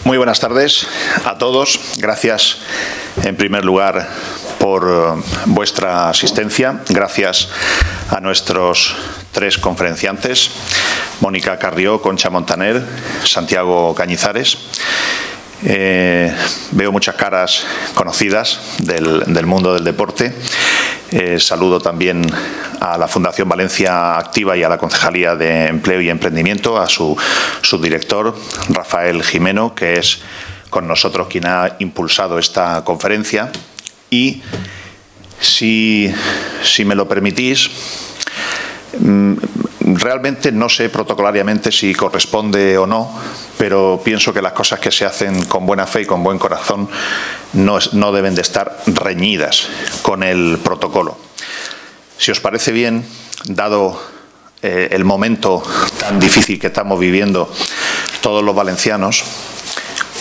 Muy buenas tardes a todos. Gracias, en primer lugar, por vuestra asistencia. Gracias a nuestros tres conferenciantes, Mónica Carrió, Concha Montaner, Santiago Cañizares. Veo muchas caras conocidas del mundo del deporte. Saludo también a la Fundación Valencia Activa y a la Concejalía de Empleo y Emprendimiento, a su subdirector, Rafael Jimeno, que es con nosotros quien ha impulsado esta conferencia. Y si me lo permitís, realmente no sé protocolariamente si corresponde o no, pero pienso que las cosas que se hacen con buena fe y con buen corazón no deben de estar reñidas con el protocolo. Si os parece bien, dado el momento tan difícil que estamos viviendo todos los valencianos,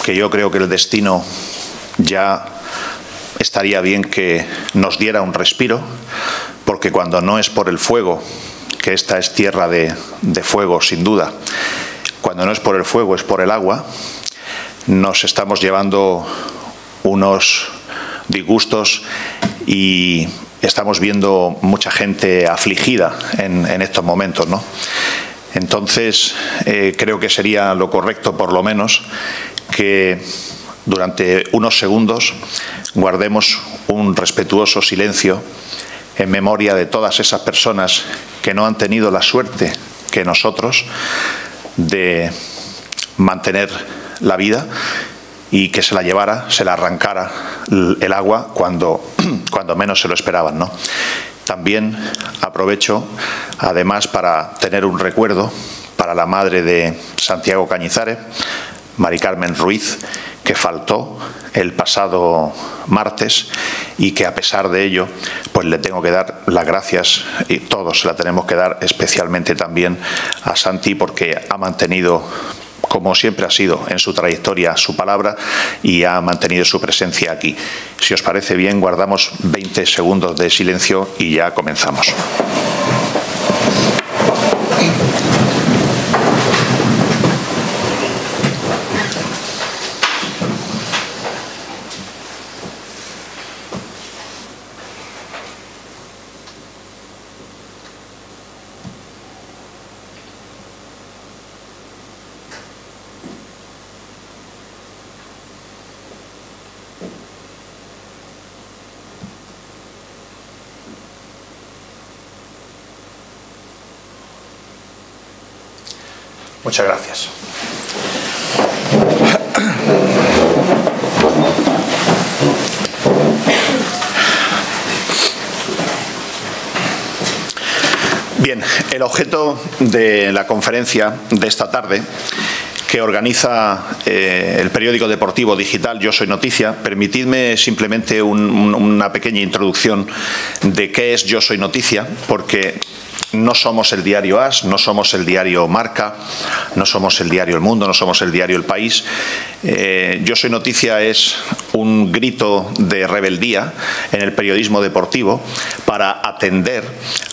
que yo creo que el destino ya estaría bien que nos diera un respiro, porque cuando no es por el fuego, que esta es tierra de fuego sin duda, cuando no es por el fuego es por el agua, nos estamos llevando unos disgustos y estamos viendo mucha gente afligida en estos momentos, ¿no? Entonces, creo que sería lo correcto, por lo menos, que durante unos segundos guardemos un respetuoso silencio en memoria de todas esas personas que no han tenido la suerte que nosotros de mantener la vida y que se la llevara, se la arrancara el agua cuando menos se lo esperaban, ¿no? También aprovecho, además, para tener un recuerdo para la madre de Santiago Cañizares, Mari Carmen Ruiz, que faltó el pasado martes y que, a pesar de ello, pues le tengo que dar las gracias, y todos se la tenemos que dar, especialmente también a Santi, porque ha mantenido, como siempre ha sido en su trayectoria, su palabra y ha mantenido su presencia aquí. Si os parece bien, guardamos 20 segundos de silencio y ya comenzamos. Muchas gracias. Bien, el objeto de la conferencia de esta tarde, que organiza el periódico deportivo digital Yo Soy Noticia, permitidme simplemente una pequeña introducción de qué es Yo Soy Noticia, porque no somos el diario AS, no somos el diario Marca, no somos el diario El Mundo, no somos el diario El País. Yo Soy Noticia es un grito de rebeldía en el periodismo deportivo para atender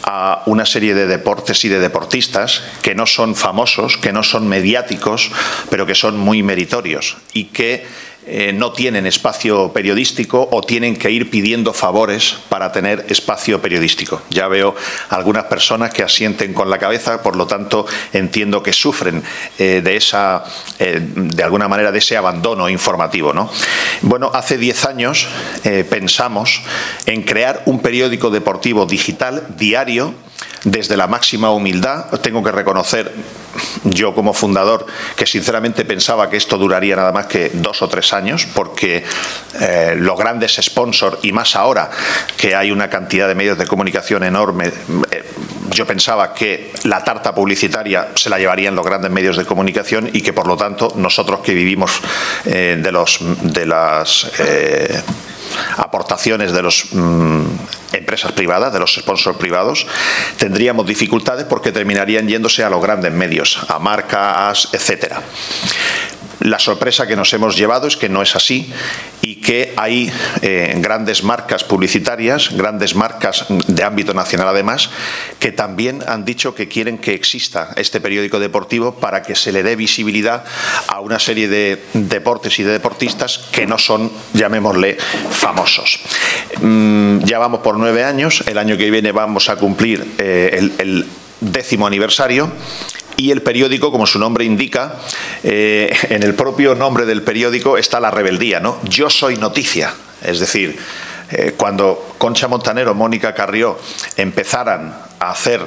a una serie de deportes y de deportistas que no son famosos, que no son mediáticos, pero que son muy meritorios y que no tienen espacio periodístico o tienen que ir pidiendo favores para tener espacio periodístico. Ya veo algunas personas que asienten con la cabeza, por lo tanto entiendo que sufren de alguna manera de ese abandono informativo, ¿no? Bueno, hace 10 años pensamos en crear un periódico deportivo digital diario desde la máxima humildad. Tengo que reconocer, yo como fundador, que sinceramente pensaba que esto duraría nada más que 2 o 3 años, porque los grandes sponsors, y más ahora que hay una cantidad de medios de comunicación enorme, yo pensaba que la tarta publicitaria se la llevarían los grandes medios de comunicación y que, por lo tanto, nosotros que vivimos de las aportaciones de las empresas privadas, de los sponsors privados, tendríamos dificultades porque terminarían yéndose a los grandes medios, a Marca, AS, etcétera. La sorpresa que nos hemos llevado es que no es así y que hay grandes marcas publicitarias, grandes marcas de ámbito nacional además, que también han dicho que quieren que exista este periódico deportivo para que se le dé visibilidad a una serie de deportes y de deportistas que no son, llamémosle, famosos. Ya vamos por 9 años, el año que viene vamos a cumplir el 10º aniversario. Y el periódico, como su nombre indica, en el propio nombre del periódico está la rebeldía, ¿no? Yo soy noticia. Es decir, cuando Concha Montanero, Mónica Carrió empezaran a hacer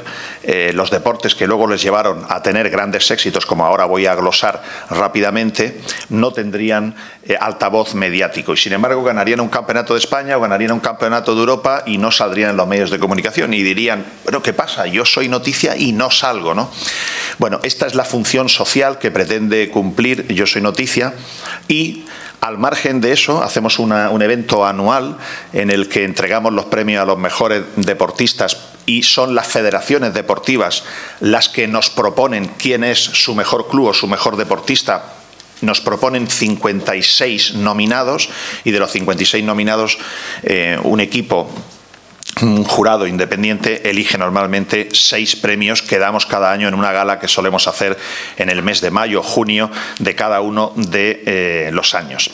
los deportes que luego les llevaron a tener grandes éxitos, como ahora voy a glosar rápidamente, no tendrían altavoz mediático y sin embargo ganarían un campeonato de España o ganarían un campeonato de Europa y no saldrían en los medios de comunicación y dirían, bueno, ¿qué pasa? Yo soy noticia y no salgo, ¿no? Bueno, esta es la función social que pretende cumplir Yo Soy Noticia y al margen de eso hacemos un evento anual en el que entregamos los premios a los mejores deportistas y son las federaciones deportivas las que nos proponen quién es su mejor club o su mejor deportista. Nos proponen 56 nominados y de los 56 nominados un equipo, un jurado independiente elige normalmente 6 premios que damos cada año en una gala que solemos hacer en el mes de mayo o junio de cada uno de los años.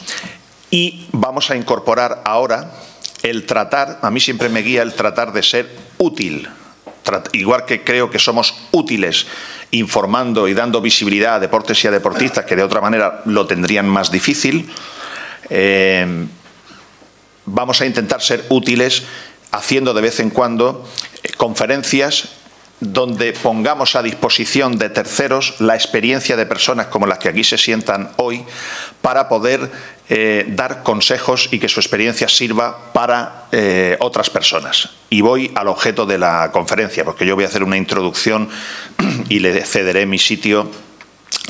Y vamos a incorporar ahora el tratar, a mí siempre me guía el tratar de ser útil, igual que creo que somos útiles informando y dando visibilidad a deportes y a deportistas que de otra manera lo tendrían más difícil, vamos a intentar ser útiles haciendo de vez en cuando conferencias donde pongamos a disposición de terceros la experiencia de personas como las que aquí se sientan hoy para poder dar consejos y que su experiencia sirva para otras personas. Y voy al objeto de la conferencia, porque yo voy a hacer una introducción y le cederé mi sitio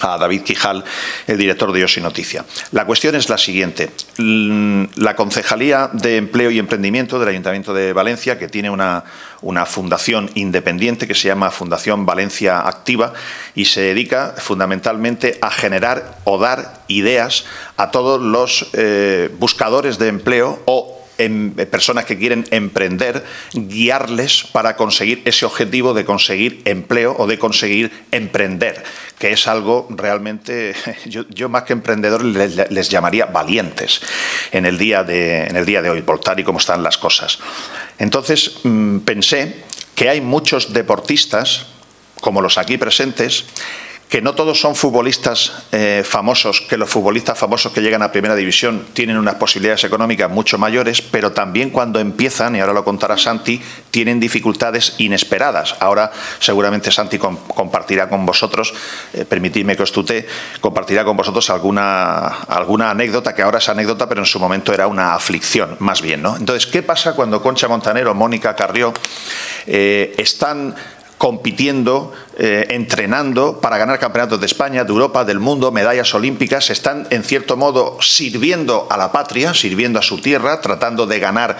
a David Quijal, el director de Yo Soy Noticia. La cuestión es la siguiente. La Concejalía de Empleo y Emprendimiento del Ayuntamiento de Valencia, que tiene una fundación independiente que se llama Fundación Valencia Activa y se dedica fundamentalmente a generar o dar ideas a todos los buscadores de empleo o personas que quieren emprender, guiarles para conseguir ese objetivo de conseguir empleo o de conseguir emprender, que es algo realmente, yo más que emprendedores les llamaría valientes en el día de hoy, por tal y como están las cosas. Entonces pensé que hay muchos deportistas, como los aquí presentes, que no todos son futbolistas famosos, que los futbolistas famosos que llegan a Primera División tienen unas posibilidades económicas mucho mayores, pero también cuando empiezan, y ahora lo contará Santi, tienen dificultades inesperadas. Ahora seguramente Santi compartirá con vosotros, permitidme que os tutee, compartirá con vosotros alguna anécdota, que ahora es anécdota, pero en su momento era una aflicción, más bien, ¿no? Entonces, ¿qué pasa cuando Concha Montanero, Mónica Carrió están compitiendo, entrenando para ganar campeonatos de España, de Europa, del mundo, medallas olímpicas, están en cierto modo sirviendo a la patria, sirviendo a su tierra, tratando de ganar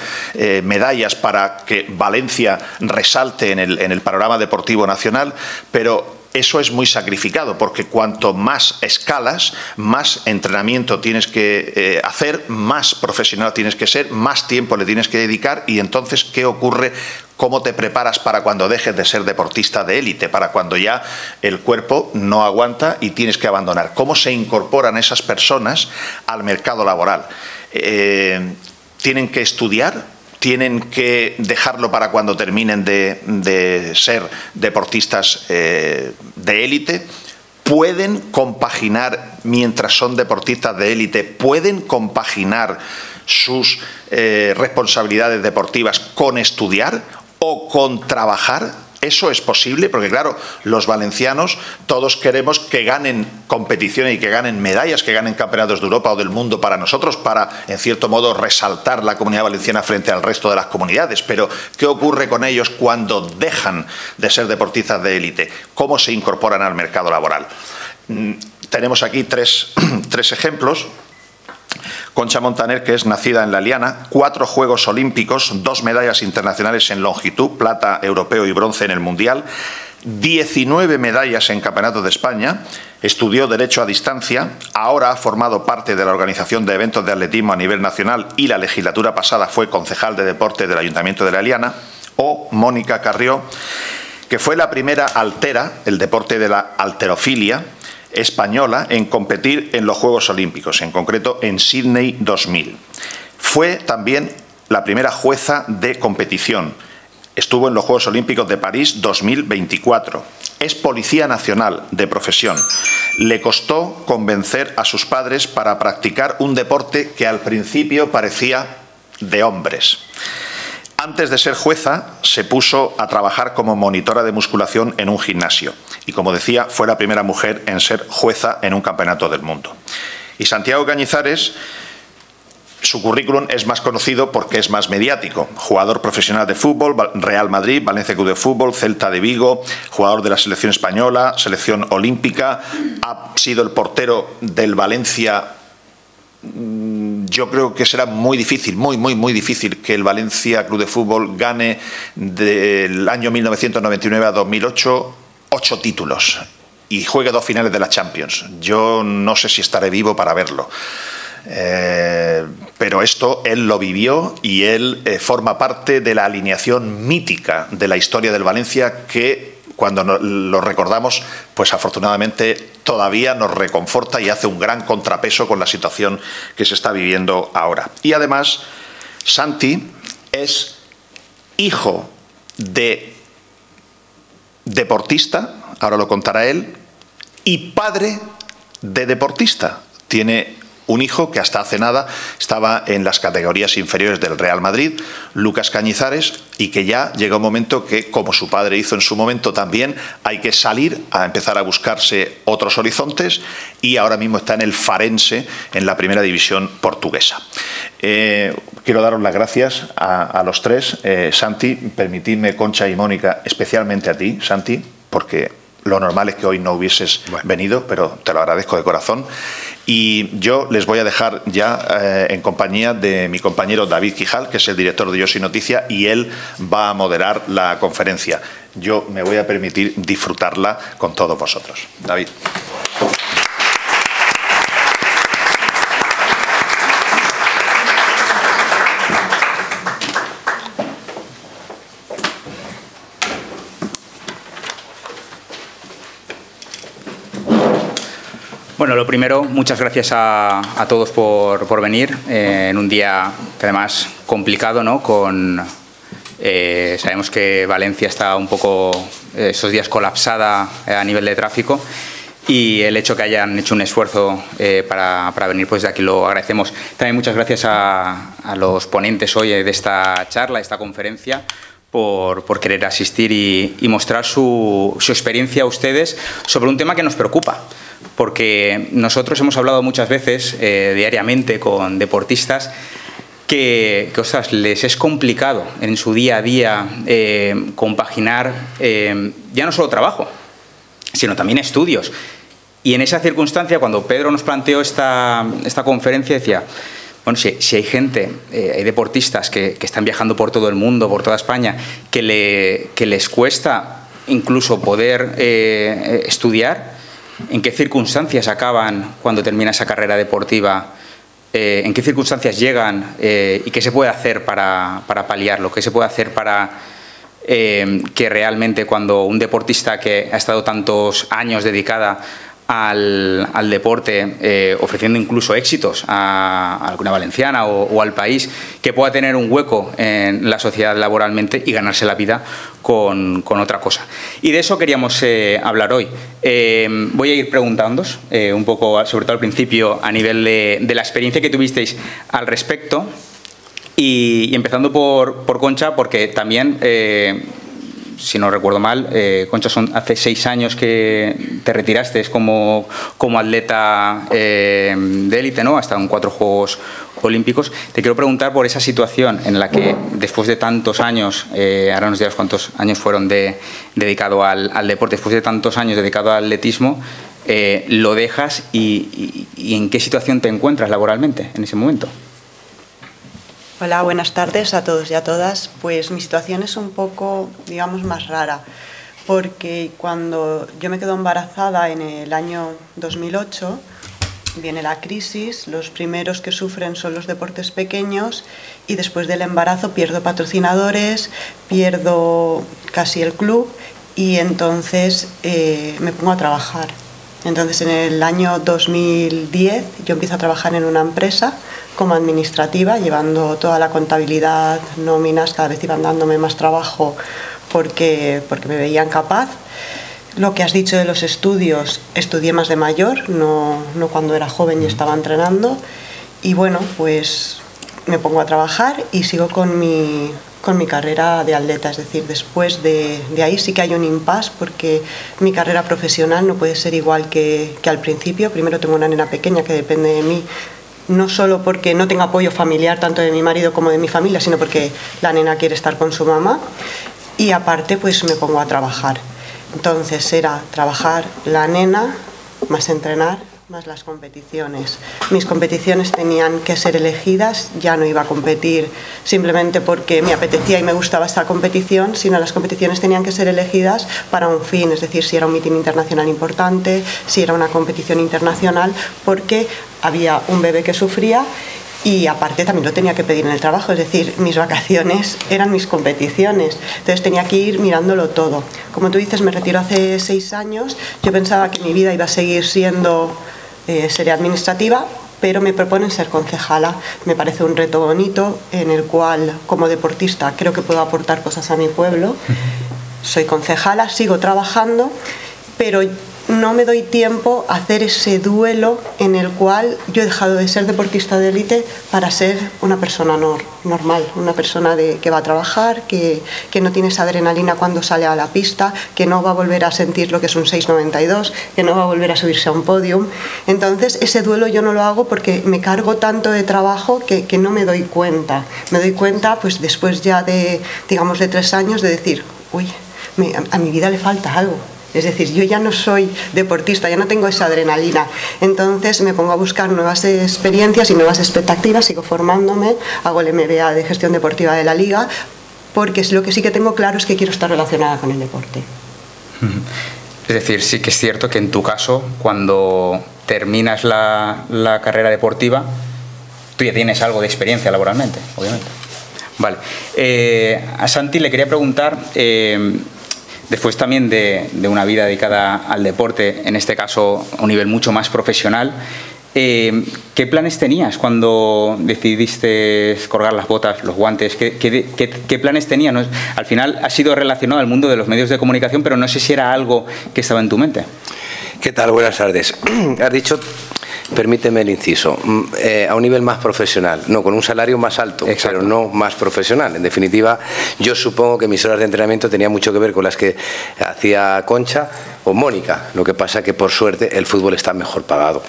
medallas para que Valencia resalte en el panorama deportivo nacional, pero eso es muy sacrificado, porque cuanto más escalas, más entrenamiento tienes que hacer, más profesional tienes que ser, más tiempo le tienes que dedicar y entonces, ¿qué ocurre? ¿Cómo te preparas para cuando dejes de ser deportista de élite? Para cuando ya el cuerpo no aguanta y tienes que abandonar. ¿Cómo se incorporan esas personas al mercado laboral? ¿Tienen que estudiar? ¿Tienen que dejarlo para cuando terminen de ser deportistas de élite? ¿Pueden compaginar, mientras son deportistas de élite, pueden compaginar sus responsabilidades deportivas con estudiar o con trabajar? ¿Eso es posible? Porque claro, los valencianos todos queremos que ganen competiciones y que ganen medallas, que ganen campeonatos de Europa o del mundo para nosotros, para, en cierto modo, resaltar la Comunidad Valenciana frente al resto de las comunidades. Pero, ¿qué ocurre con ellos cuando dejan de ser deportistas de élite? ¿Cómo se incorporan al mercado laboral? Tenemos aquí tres ejemplos. Concha Montaner, que es nacida en La Liana, 4 Juegos Olímpicos, 2 medallas internacionales en longitud, plata europeo y bronce en el Mundial, 19 medallas en Campeonatos de España, estudió Derecho a distancia, ahora ha formado parte de la organización de eventos de atletismo a nivel nacional y la legislatura pasada fue concejal de deporte del Ayuntamiento de La Eliana, o Mónica Carrió, que fue la primera altera, el deporte de la halterofilia, española en competir en los Juegos Olímpicos, en concreto en Sydney 2000. Fue también la primera jueza de competición. Estuvo en los Juegos Olímpicos de París 2024. Es policía nacional de profesión. Le costó convencer a sus padres para practicar un deporte que al principio parecía de hombres. Antes de ser jueza, se puso a trabajar como monitora de musculación en un gimnasio. Y, como decía, fue la primera mujer en ser jueza en un campeonato del mundo. Y Santiago Cañizares, su currículum es más conocido porque es más mediático. Jugador profesional de fútbol, Real Madrid, Valencia Club de Fútbol, Celta de Vigo, jugador de la selección española, selección olímpica, ha sido el portero del Valencia. Yo creo que será muy difícil, muy difícil que el Valencia Club de Fútbol gane del año 1999 a 2008 8 títulos y juegue 2 finales de la Champions. Yo no sé si estaré vivo para verlo. Pero esto él lo vivió y él forma parte de la alineación mítica de la historia del Valencia que cuando lo recordamos, pues afortunadamente todavía nos reconforta y hace un gran contrapeso con la situación que se está viviendo ahora. Y además, Santi es hijo de deportista, ahora lo contará él, y padre de deportista. Tiene un hijo que hasta hace nada estaba en las categorías inferiores del Real Madrid, Lucas Cañizares, y que ya llega un momento que, como su padre hizo en su momento también, hay que salir a empezar a buscarse otros horizontes y ahora mismo está en el Farense, en la primera división portuguesa. Quiero daros las gracias a los tres. Santi, permitidme, Concha y Mónica, especialmente a ti, Santi, porque lo normal es que hoy no hubieses venido, pero te lo agradezco de corazón. Y yo les voy a dejar ya en compañía de mi compañero David Quijal, que es el director de Yo Soy Noticia, y él va a moderar la conferencia. Yo me voy a permitir disfrutarla con todos vosotros. David. Bueno, lo primero, muchas gracias a todos por venir en un día que además complicado, ¿no? Sabemos que Valencia está un poco estos días colapsada a nivel de tráfico y el hecho que hayan hecho un esfuerzo para venir, pues de aquí lo agradecemos. También muchas gracias a los ponentes hoy de esta charla, de esta conferencia, por querer asistir y mostrar su experiencia a ustedes sobre un tema que nos preocupa. Porque nosotros hemos hablado muchas veces, diariamente, con deportistas que ostras, les es complicado en su día a día compaginar ya no solo trabajo, sino también estudios. Y en esa circunstancia, cuando Pedro nos planteó esta conferencia, decía, bueno, si hay gente, hay deportistas que están viajando por todo el mundo, por toda España, que les cuesta incluso poder estudiar, ¿en qué circunstancias acaban cuando termina esa carrera deportiva? ¿En qué circunstancias llegan? ¿Y qué se puede hacer para paliarlo? ¿Qué se puede hacer para que realmente cuando un deportista que ha estado tantos años dedicada al deporte, ofreciendo incluso éxitos a alguna valenciana o al país, que pueda tener un hueco en la sociedad laboralmente y ganarse la vida con otra cosa? Y de eso queríamos hablar hoy. Voy a ir preguntándoos un poco, sobre todo al principio, a nivel de la experiencia que tuvisteis al respecto, y empezando por Concha, porque también si no recuerdo mal, Concha, hace 6 años que te retiraste como atleta de élite, ¿no? Hasta en 4 Juegos Olímpicos. Te quiero preguntar por esa situación en la que después de tantos años, ahora nos dirás cuántos años fueron dedicado al deporte, después de tantos años dedicado al atletismo, lo dejas y ¿en qué situación te encuentras laboralmente en ese momento? Hola, buenas tardes a todos y a todas. Pues mi situación es un poco, digamos, más rara, porque cuando yo me quedo embarazada en el año 2008, viene la crisis, los primeros que sufren son los deportes pequeños y después del embarazo pierdo patrocinadores, pierdo casi el club y entonces me pongo a trabajar. Entonces en el año 2010 yo empiezo a trabajar en una empresa como administrativa, llevando toda la contabilidad, nóminas, cada vez iban dándome más trabajo porque me veían capaz. Lo que has dicho de los estudios, estudié más de mayor, no cuando era joven y estaba entrenando. Y bueno, pues me pongo a trabajar y sigo con mi carrera de atleta. Es decir, después de ahí sí que hay un impasse porque mi carrera profesional no puede ser igual que al principio. Primero tengo una nena pequeña que depende de mí, no solo porque no tengo apoyo familiar tanto de mi marido como de mi familia, sino porque la nena quiere estar con su mamá. Y aparte pues me pongo a trabajar. Entonces era trabajar la nena, más entrenar, más las competiciones. Mis competiciones tenían que ser elegidas, ya no iba a competir simplemente porque me apetecía y me gustaba esta competición, sino las competiciones tenían que ser elegidas para un fin, es decir, si era un mitin internacional importante, si era una competición internacional, porque había un bebé que sufría. Y aparte también lo tenía que pedir en el trabajo, es decir, mis vacaciones eran mis competiciones, entonces tenía que ir mirándolo todo. Como tú dices, me retiro hace 6 años, yo pensaba que mi vida iba a seguir siendo sería administrativa, pero me proponen ser concejala. Me parece un reto bonito en el cual como deportista creo que puedo aportar cosas a mi pueblo. Soy concejala, sigo trabajando, pero no me doy tiempo a hacer ese duelo en el cual yo he dejado de ser deportista de élite para ser una persona normal, una persona que va a trabajar, que no tiene esa adrenalina cuando sale a la pista, que no va a volver a sentir lo que es un 6.92, que no va a volver a subirse a un podium. Entonces ese duelo yo no lo hago porque me cargo tanto de trabajo que no me doy cuenta. Me doy cuenta pues después ya de, digamos, de 3 años de decir, uy, a mi vida le falta algo. Es decir, yo ya no soy deportista, ya no tengo esa adrenalina. Entonces me pongo a buscar nuevas experiencias y nuevas expectativas, sigo formándome, hago el MBA de gestión deportiva de la Liga, porque lo que sí que tengo claro es que quiero estar relacionada con el deporte. Es decir, sí que es cierto que en tu caso, cuando terminas la carrera deportiva, tú ya tienes algo de experiencia laboralmente, obviamente. Vale. A Santi le quería preguntar... Después también de una vida dedicada al deporte, en este caso a un nivel mucho más profesional, ¿qué planes tenías cuando decidiste colgar las botas, los guantes? ¿Qué planes tenías? Al final ha sido relacionado al mundo de los medios de comunicación, pero no sé si era algo que estaba en tu mente. ¿Qué tal? Buenas tardes. Has dicho, permíteme el inciso, a un nivel más profesional, no, con un salario más alto, exacto, pero no más profesional. En definitiva, yo supongo que mis horas de entrenamiento tenían mucho que ver con las que hacía Concha o Mónica. Lo que pasa que, por suerte, el fútbol está mejor pagado.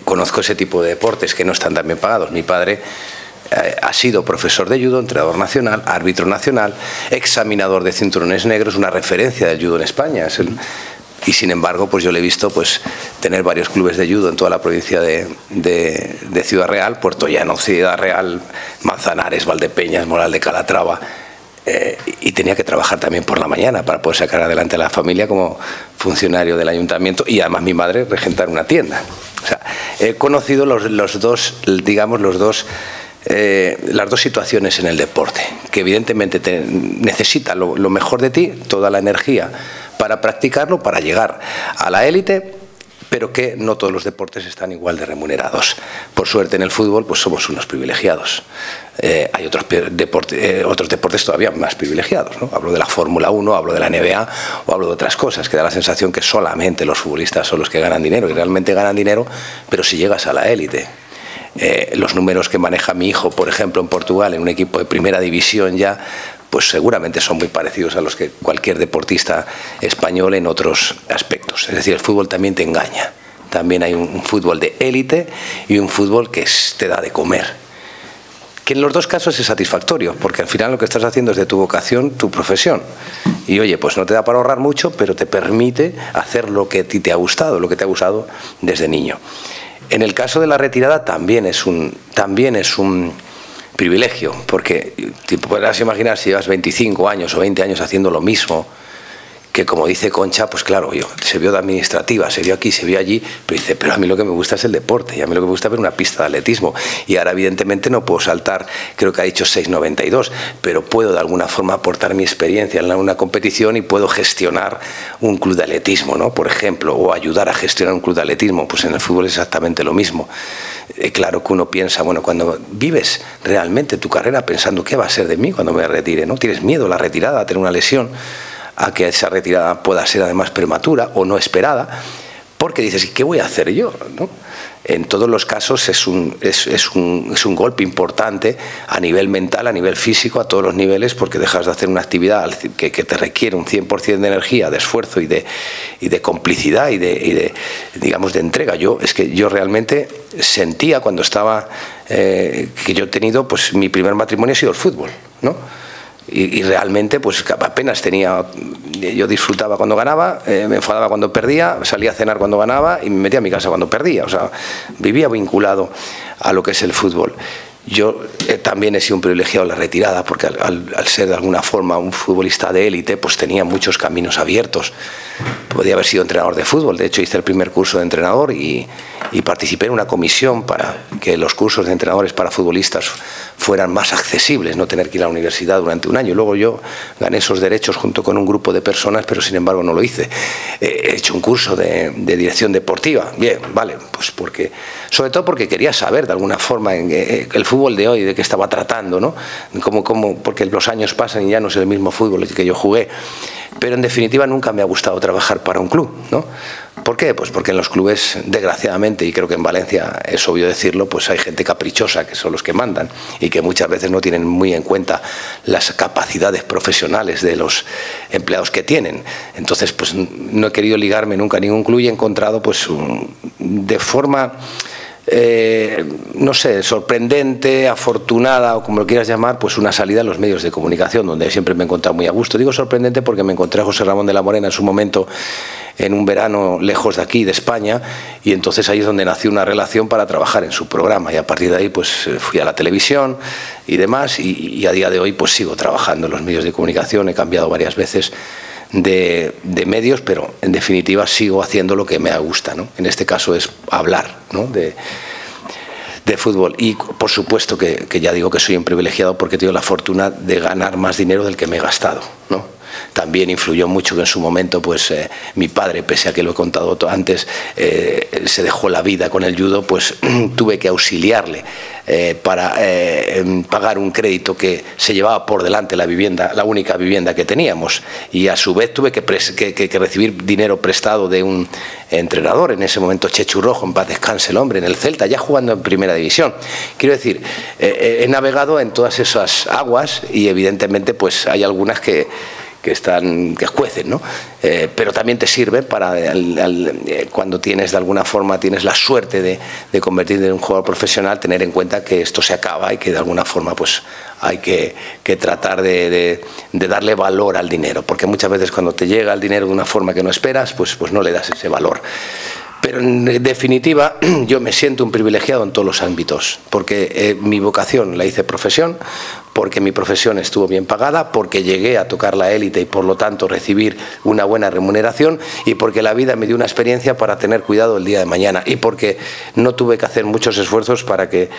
Conozco ese tipo de deportes que no están tan bien pagados. Mi padre ha sido profesor de judo, entrenador nacional, árbitro nacional, examinador de cinturones negros, una referencia del judo en España. Y sin embargo, pues yo le he visto pues tener varios clubes de judo en toda la provincia de Ciudad Real, Puerto Llano, Ciudad Real, Manzanares, Valdepeñas, Moral de Calatrava, y tenía que trabajar también por la mañana para poder sacar adelante a la familia como funcionario del ayuntamiento, y además mi madre regentar una tienda. O sea, he conocido las dos situaciones en el deporte, que evidentemente necesita lo mejor de ti, toda la energía para practicarlo, para llegar a la élite, pero que no todos los deportes están igual de remunerados. Por suerte en el fútbol pues somos unos privilegiados. Hay otros deportes todavía más privilegiados, ¿no? Hablo de la Fórmula 1, hablo de la NBA o hablo de otras cosas, que da la sensación que solamente los futbolistas son los que ganan dinero, y realmente ganan dinero, pero si llegas a la élite. Los números que maneja mi hijo, por ejemplo, en Portugal, en un equipo de primera división ya, pues seguramente son muy parecidos a los que cualquier deportista español en otros aspectos. Es decir, el fútbol también te engaña. También hay un fútbol de élite y un fútbol que te da de comer. Que en los dos casos es satisfactorio, porque al final lo que estás haciendo es de tu vocación, tu profesión. Y oye, pues no te da para ahorrar mucho, pero te permite hacer lo que a ti te ha gustado, lo que te ha gustado desde niño. En el caso de la retirada también es un privilegio, porque te podrás imaginar si llevas 25 años o 20 años haciendo lo mismo que como dice Concha, pues claro, se vio de administrativa, se vio aquí, se vio allí, pero dice, pero a mí lo que me gusta es el deporte, y a mí lo que me gusta es ver una pista de atletismo, y ahora evidentemente no puedo saltar, creo que ha dicho 6,92, pero puedo de alguna forma aportar mi experiencia en una competición y puedo gestionar un club de atletismo, ¿no? Por ejemplo, o ayudar a gestionar un club de atletismo. Pues en el fútbol es exactamente lo mismo. Claro que uno piensa, bueno, cuando vives realmente tu carrera pensando qué va a ser de mí cuando me retire, ¿no? Tienes miedo a la retirada, a tener una lesión, a que esa retirada pueda ser además prematura o no esperada, porque dices, ¿y qué voy a hacer yo?, ¿no? En todos los casos es un golpe importante a nivel mental, a nivel físico, a todos los niveles, porque dejas de hacer una actividad que te requiere un 100% de energía, de esfuerzo y de complicidad y digamos, de entrega. Yo realmente sentía cuando estaba, que yo he tenido, pues mi primer matrimonio ha sido el fútbol, ¿no? Y realmente pues apenas tenía, yo disfrutaba cuando ganaba, me enfadaba cuando perdía, salía a cenar cuando ganaba y me metía a mi casa cuando perdía, o sea, vivía vinculado a lo que es el fútbol. Yo también he sido un privilegiado en la retirada, porque al ser de alguna forma un futbolista de élite, pues tenía muchos caminos abiertos. Podía haber sido entrenador de fútbol, de hecho hice el primer curso de entrenador y participé en una comisión para que los cursos de entrenadores para futbolistas fueran más accesibles, no tener que ir a la universidad durante un año. Luego yo gané esos derechos junto con un grupo de personas, pero sin embargo no lo hice. He hecho un curso de dirección deportiva, bien, vale, pues sobre todo porque quería saber de alguna forma el fútbol de hoy, de qué estaba tratando, ¿no? Porque los años pasan y ya no es el mismo fútbol que yo jugué. Pero en definitiva nunca me ha gustado trabajar para un club, ¿no? ¿Por qué? Pues porque en los clubes, desgraciadamente, y creo que en Valencia es obvio decirlo, pues hay gente caprichosa que son los que mandan y que muchas veces no tienen muy en cuenta las capacidades profesionales de los empleados que tienen. Entonces, pues no he querido ligarme nunca a ningún club y he encontrado, pues, de forma, no sé, sorprendente, afortunada o como lo quieras llamar, pues una salida en los medios de comunicación, donde siempre me he encontrado muy a gusto. Digo sorprendente porque me encontré a José Ramón de la Morena en su momento en un verano lejos de aquí, de España, y entonces ahí es donde nació una relación para trabajar en su programa, y a partir de ahí pues fui a la televisión y demás, y a día de hoy pues sigo trabajando en los medios de comunicación. He cambiado varias veces de medios, pero en definitiva sigo haciendo lo que me gusta, ¿no? En este caso es hablar, ¿no?, de fútbol. Y por supuesto que ya digo que soy un privilegiado porque he tenido la fortuna de ganar más dinero del que me he gastado, ¿no? También influyó mucho que en su momento pues mi padre, pese a que lo he contado antes, se dejó la vida con el judo, pues tuve que auxiliarle para pagar un crédito que se llevaba por delante la vivienda, la única vivienda que teníamos, y a su vez tuve que recibir dinero prestado de un entrenador, en ese momento Chechu Rojo, en paz descanse el hombre, en el Celta, ya jugando en primera división. Quiero decir, he navegado en todas esas aguas y evidentemente pues hay algunas que escuecen, ¿no? Pero también te sirve para cuando tienes de alguna forma tienes la suerte de convertirte en un jugador profesional, tener en cuenta que esto se acaba y que de alguna forma pues hay que tratar de darle valor al dinero, porque muchas veces cuando te llega el dinero de una forma que no esperas, pues no le das ese valor. Pero en definitiva yo me siento un privilegiado en todos los ámbitos, porque mi vocación la hice profesión, porque mi profesión estuvo bien pagada, porque llegué a tocar la élite y por lo tanto recibir una buena remuneración, y porque la vida me dio una experiencia para tener cuidado el día de mañana, y porque no tuve que hacer muchos esfuerzos para que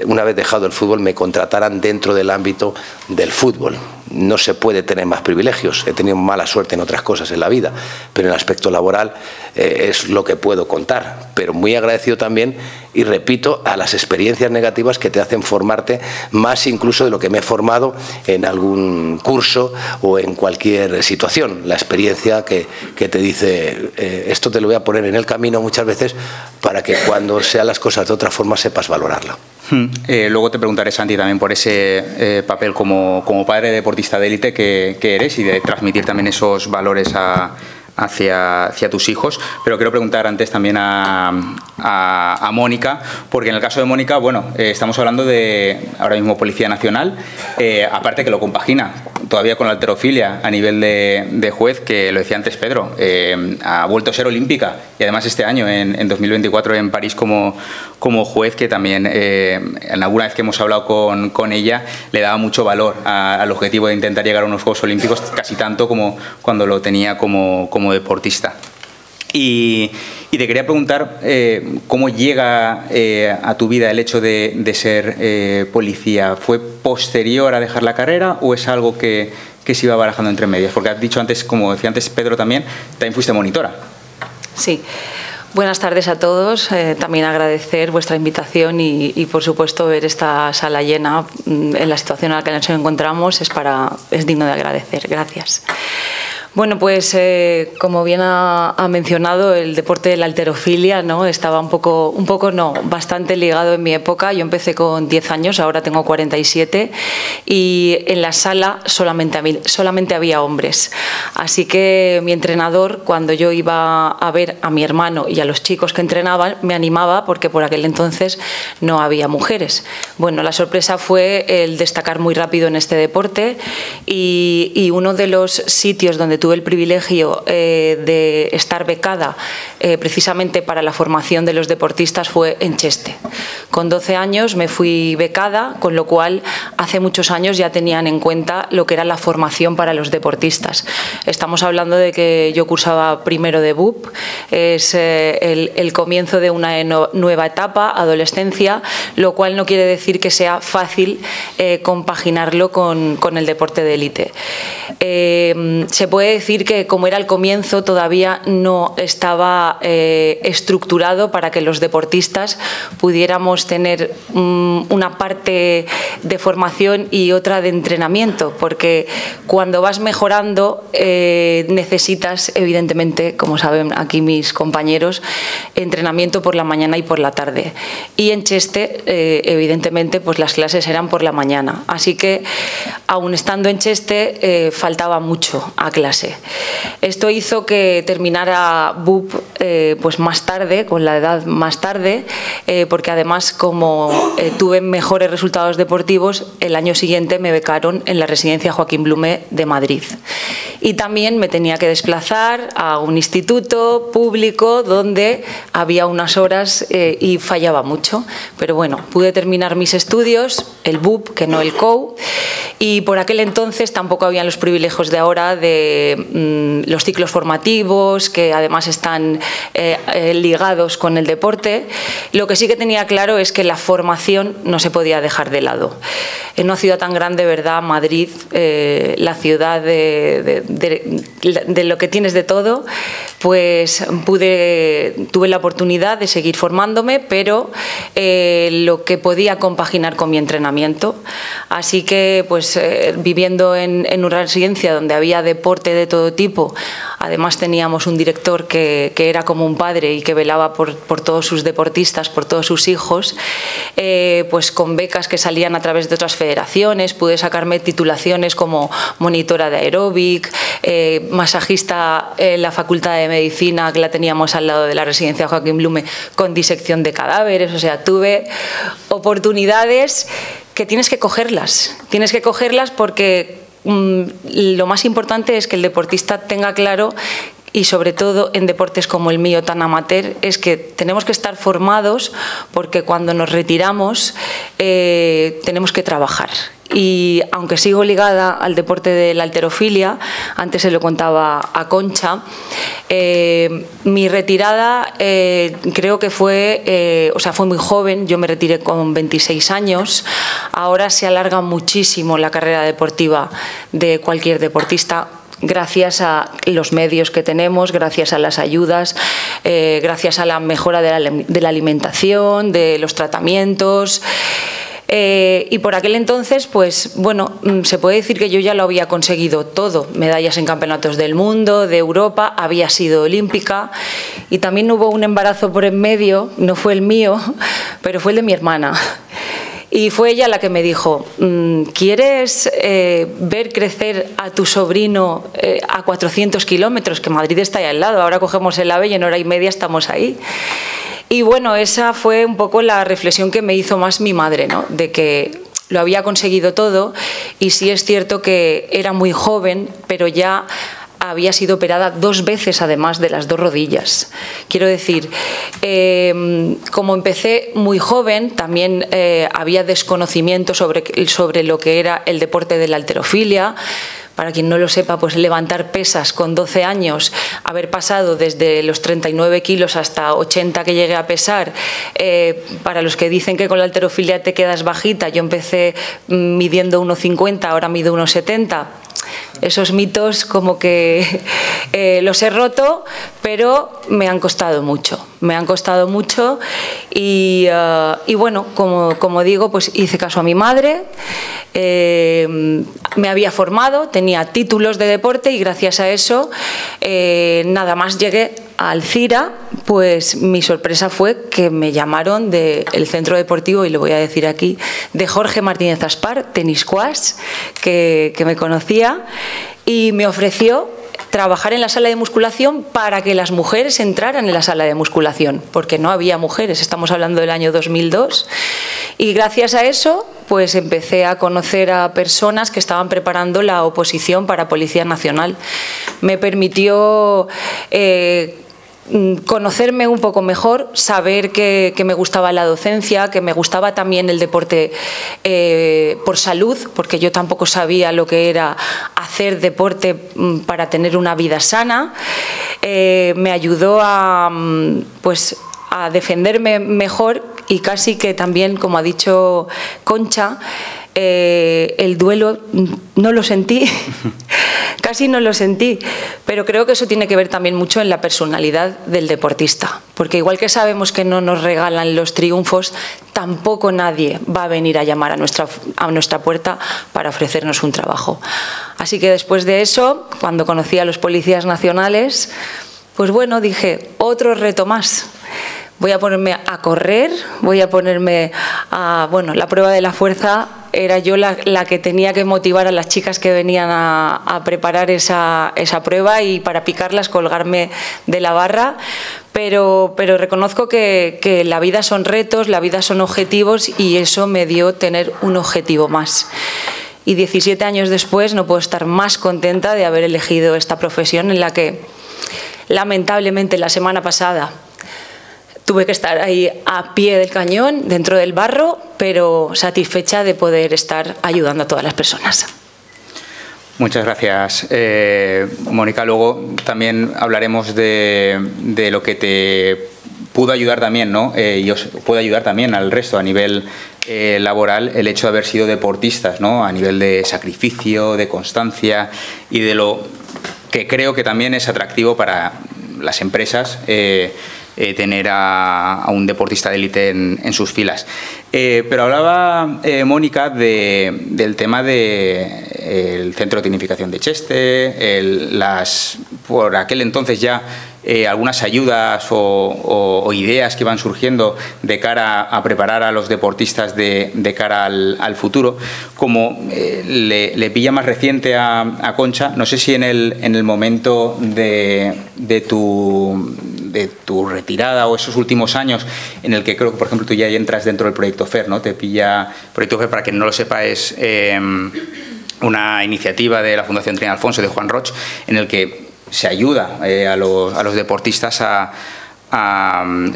una vez dejado el fútbol me contrataran dentro del ámbito del fútbol. No se puede tener más privilegios, he tenido mala suerte en otras cosas en la vida, pero en el aspecto laboral es lo que puedo contar, pero muy agradecido también, y repito, a las experiencias negativas que te hacen formarte más incluso de lo que me he formado en algún curso o en cualquier situación. La experiencia que te dice, esto te lo voy a poner en el camino muchas veces para que cuando sean las cosas de otra forma sepas valorarla. Luego te preguntaré, Santi, también por ese papel como padre deportista de élite que eres y de transmitir también esos valores hacia tus hijos, pero quiero preguntar antes también a Mónica, porque en el caso de Mónica, bueno, estamos hablando de ahora mismo Policía Nacional, aparte que lo compagina todavía con la halterofilia a nivel de juez, que lo decía antes Pedro, ha vuelto a ser olímpica y además este año, en 2024 en París como juez, que también en alguna vez que hemos hablado con ella le daba mucho valor al objetivo de intentar llegar a unos Juegos Olímpicos, casi tanto como cuando lo tenía como deportista. Y te quería preguntar cómo llega a tu vida el hecho de ser policía. ¿Fue posterior a dejar la carrera o es algo que se iba barajando entre medias? Porque has dicho antes, como decía antes Pedro también fuiste monitora. Sí. Buenas tardes a todos. También agradecer vuestra invitación y por supuesto, ver esta sala llena en la situación en la que nos encontramos es digno de agradecer. Gracias. Bueno, pues como bien ha mencionado, el deporte de la halterofilia, ¿no?, estaba bastante ligado en mi época. Yo empecé con 10 años, ahora tengo 47 y en la sala solamente había hombres. Así que mi entrenador, cuando yo iba a ver a mi hermano y a los chicos que entrenaban, me animaba porque por aquel entonces no había mujeres. Bueno, la sorpresa fue el destacar muy rápido en este deporte y uno de los sitios donde tuve el privilegio de estar becada precisamente para la formación de los deportistas fue en Cheste. Con 12 años me fui becada, con lo cual hace muchos años ya tenían en cuenta lo que era la formación para los deportistas. Estamos hablando de que yo cursaba primero de BUP, es el comienzo de una nueva etapa, adolescencia, lo cual no quiere decir que sea fácil compaginarlo con el deporte de élite. Se puede decir que como era el comienzo todavía no estaba estructurado para que los deportistas pudiéramos tener una parte de formación y otra de entrenamiento, porque cuando vas mejorando necesitas, evidentemente, como saben aquí mis compañeros, entrenamiento por la mañana y por la tarde. Y en Cheste, evidentemente, pues las clases eran por la mañana. Así que, aun estando en Cheste, faltaba mucho a clase. Esto hizo que terminara BUP pues más tarde, con la edad más tarde, porque además, como tuve mejores resultados deportivos, el año siguiente me becaron en la residencia Joaquín Blume de Madrid. Y también me tenía que desplazar a un instituto público donde había unas horas y fallaba mucho. Pero bueno, pude terminar mis estudios, el BUP, que no el COU, y por aquel entonces tampoco habían los privilegios de ahora de los ciclos formativos, que además están ligados con el deporte. Lo que sí que tenía claro es que la formación no se podía dejar de lado. En una ciudad tan grande, ¿verdad?, Madrid, la ciudad de lo que tienes de todo, pues tuve la oportunidad de seguir formándome, pero lo que podía compaginar con mi entrenamiento. Así que, pues viviendo en una residencia donde había deporte de todo tipo, además teníamos un director que era como un padre y que velaba por todos sus deportistas, por todos sus hijos, pues con becas que salían a través de otras federaciones, pude sacarme titulaciones como monitora de aeróbic, masajista en la Facultad de Medicina, que la teníamos al lado de la residencia Joaquín Blume, con disección de cadáveres. O sea, tuve oportunidades que tienes que cogerlas porque lo más importante es que el deportista tenga claro, y sobre todo en deportes como el mío tan amateur, es que tenemos que estar formados porque cuando nos retiramos tenemos que trabajar. Y aunque sigo ligada al deporte de la halterofilia, antes se lo contaba a Concha, mi retirada creo que fue muy joven. Yo me retiré con 26 años. Ahora se alarga muchísimo la carrera deportiva de cualquier deportista, gracias a los medios que tenemos, gracias a las ayudas, gracias a la mejora de la alimentación, de los tratamientos. Y por aquel entonces, pues bueno, se puede decir que yo ya lo había conseguido todo. Medallas en campeonatos del mundo, de Europa, había sido olímpica y también hubo un embarazo por en medio, no fue el mío, pero fue el de mi hermana. Y fue ella la que me dijo, ¿quieres ver crecer a tu sobrino a 400 kilómetros? Que Madrid está ahí al lado, ahora cogemos el AVE y en hora y media estamos ahí. Y bueno, esa fue un poco la reflexión que me hizo más mi madre, ¿no? De que lo había conseguido todo, y sí es cierto que era muy joven, pero ya había sido operada 2 veces, además de las 2 rodillas. Quiero decir, como empecé muy joven, también había desconocimiento sobre lo que era el deporte de la halterofilia. Para quien no lo sepa, pues levantar pesas con 12 años, haber pasado desde los 39 kilos hasta 80 que llegué a pesar, para los que dicen que con la halterofilia te quedas bajita, yo empecé midiendo 1,50, ahora mido 1,70. Esos mitos como que los he roto, pero me han costado mucho. Y bueno, como digo, pues hice caso a mi madre, me había formado, tenía títulos de deporte y gracias a eso, nada más llegué a Alcira, pues mi sorpresa fue que me llamaron del centro deportivo, y lo voy a decir aquí, de Jorge Martínez Aspar, tenis squash, que me conocía, y me ofreció trabajar en la sala de musculación para que las mujeres entraran en la sala de musculación, porque no había mujeres, estamos hablando del año 2002, y gracias a eso pues empecé a conocer a personas que estaban preparando la oposición para Policía Nacional. Me permitió conocerme un poco mejor, saber que me gustaba la docencia, que me gustaba también el deporte por salud, porque yo tampoco sabía lo que era hacer deporte para tener una vida sana. Me ayudó a defenderme mejor, y casi que también, como ha dicho Concha, el duelo no lo sentí, casi no lo sentí, pero creo que eso tiene que ver también mucho en la personalidad del deportista, porque igual que sabemos que no nos regalan los triunfos, tampoco nadie va a venir a llamar a nuestra puerta para ofrecernos un trabajo. Así que después de eso, cuando conocí a los policías nacionales, pues bueno, dije, otro reto más. Voy a ponerme a correr, voy a ponerme a... Bueno, la prueba de la fuerza era yo la que tenía que motivar a las chicas que venían a preparar esa prueba, y para picarlas colgarme de la barra. Pero reconozco que la vida son retos, la vida son objetivos, y eso me dio tener un objetivo más. Y 17 años después no puedo estar más contenta de haber elegido esta profesión, en la que lamentablemente la semana pasada tuve que estar ahí a pie del cañón, dentro del barro, pero satisfecha de poder estar ayudando a todas las personas. Muchas gracias, Mónica. Luego también hablaremos de lo que te pudo ayudar también, ¿no? Y os puede ayudar también al resto a nivel laboral, el hecho de haber sido deportistas, ¿no? A nivel de sacrificio, de constancia, y de lo que creo que también es atractivo para las empresas, tener a un deportista de élite en sus filas. Pero hablaba Mónica del tema del centro de tecnificación de Cheste, por aquel entonces ya algunas ayudas o ideas que iban surgiendo de cara a preparar a los deportistas de cara al futuro. Como le pilla más reciente a Concha, no sé si en el momento de tu retirada o esos últimos años, en el que creo que, por ejemplo, tú ya entras dentro del Proyecto FER, ¿no? Te pilla... Proyecto FER, para quien no lo sepa, es una iniciativa de la Fundación Trin Alfonso, de Juan Roch, en el que se ayuda a los deportistas,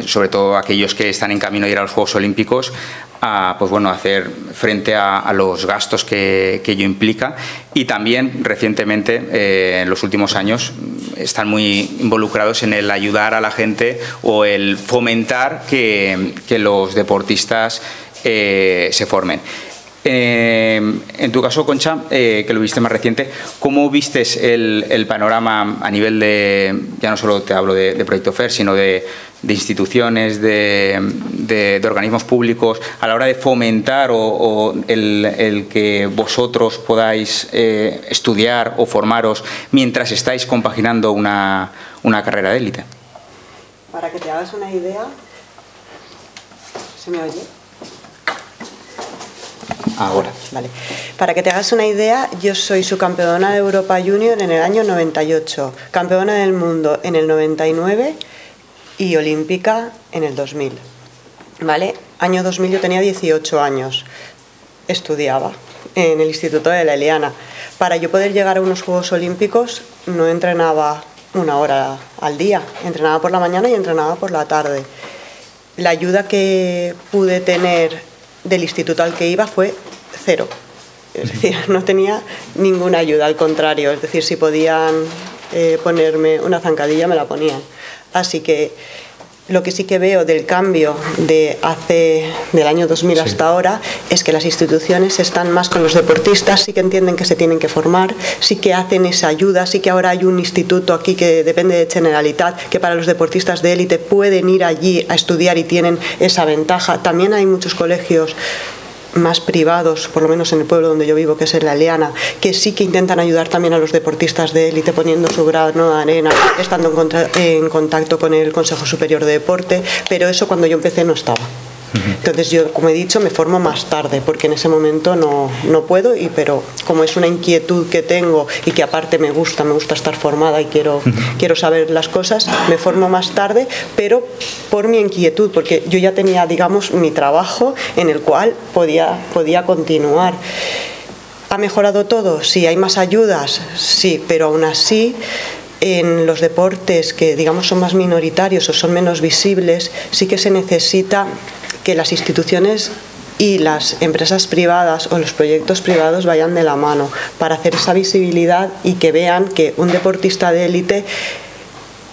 sobre todo aquellos que están en camino de ir a los Juegos Olímpicos, pues bueno, hacer frente a los gastos que ello implica. Y también recientemente, en los últimos años, están muy involucrados en el ayudar a la gente o el fomentar que los deportistas se formen. En tu caso, Concha, que lo viste más reciente, ¿cómo vistes el panorama a nivel de, ya no solo te hablo de Proyecto FER, sino de instituciones, de organismos públicos, a la hora de fomentar o el que vosotros podáis estudiar o formaros mientras estáis compaginando una carrera de élite? Para que te hagas una idea, ¿se me oye? Ahora. Vale. Para que te hagas una idea, yo soy subcampeona de Europa Junior en el año 98, campeona del mundo en el 99 y olímpica en el 2000. ¿Vale? Año 2000 yo tenía 18 años. estudiaba en el Instituto de la Eliana. Para yo poder llegar a unos Juegos Olímpicos no entrenaba 1 hora al día, entrenaba por la mañana y entrenaba por la tarde. La ayuda que pude tener del instituto al que iba fue 0. Es decir, no tenía ninguna ayuda, al contrario. Es decir, si podían ponerme una zancadilla, me la ponían. Así que lo que sí que veo del cambio del año 2000 hasta ahora es que las instituciones están más con los deportistas, sí que entienden que se tienen que formar, sí que hacen esa ayuda, sí que ahora hay un instituto aquí que depende de Generalitat, que para los deportistas de élite pueden ir allí a estudiar y tienen esa ventaja. También hay muchos colegios más privados, por lo menos en el pueblo donde yo vivo, que es en la Eliana, que sí que intentan ayudar también a los deportistas de élite poniendo su grano de arena, estando en contacto con el Consejo Superior de Deporte, pero eso cuando yo empecé no estaba. Entonces yo, como he dicho, me formo más tarde porque en ese momento no puedo, pero como es una inquietud que tengo y que aparte me gusta estar formada y quiero saber las cosas, me formo más tarde, pero por mi inquietud, porque yo ya tenía, digamos, mi trabajo en el cual podía continuar. ¿Ha mejorado todo? Sí. ¿Hay más ayudas? Sí, pero aún así en los deportes que, digamos, son más minoritarios o son menos visibles, sí que se necesita que las instituciones y las empresas privadas o los proyectos privados vayan de la mano para hacer esa visibilidad y que vean que un deportista de élite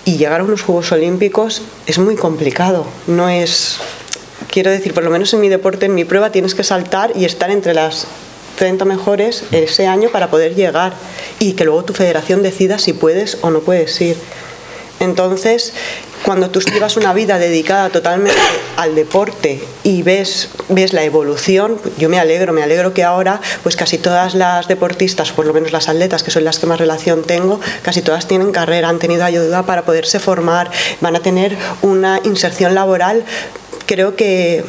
y llegar a unos Juegos Olímpicos es muy complicado. No es, quiero decir, por lo menos en mi deporte, en mi prueba, tienes que saltar y estar entre las 30 mejores ese año para poder llegar y que luego tu federación decida si puedes o no puedes ir. Entonces, cuando tú llevas una vida dedicada totalmente al deporte y ves la evolución, yo me alegro que ahora pues casi todas las deportistas, por lo menos las atletas, que son las que más relación tengo, casi todas tienen carrera, han tenido ayuda para poderse formar, van a tener una inserción laboral, creo que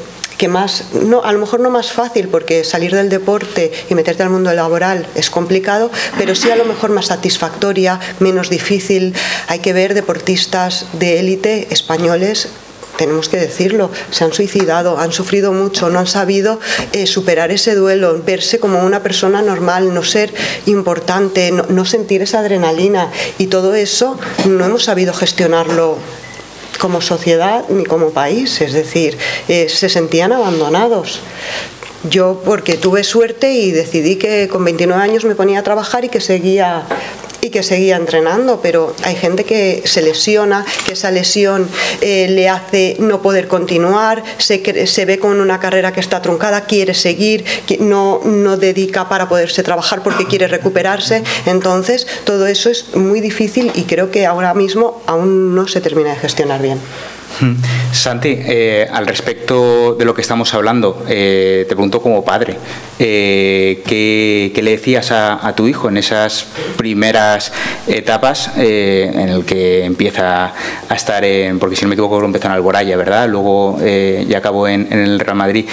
más, no, a lo mejor no más fácil, porque salir del deporte y meterte al mundo laboral es complicado, pero sí a lo mejor más satisfactoria, menos difícil. Hay que ver deportistas de élite españoles, tenemos que decirlo, se han suicidado, han sufrido mucho, no han sabido superar ese duelo, verse como una persona normal, no ser importante, no sentir esa adrenalina, y todo eso no hemos sabido gestionarlo como sociedad ni como país, es decir, se sentían abandonados. Yo, porque tuve suerte y decidí que con 29 años me ponía a trabajar y que seguía entrenando, pero hay gente que se lesiona, que esa lesión le hace no poder continuar, se ve con una carrera que está truncada, quiere seguir, no dedica para poderse trabajar porque quiere recuperarse. Entonces todo eso es muy difícil y creo que ahora mismo aún no se termina de gestionar bien. Santi, al respecto de lo que estamos hablando, te pregunto como padre, ¿qué le decías a tu hijo en esas primeras etapas en el que empieza a estar porque si no me equivoco empezó en Alboraya, ¿verdad? Luego ya acabó en el Real Madrid,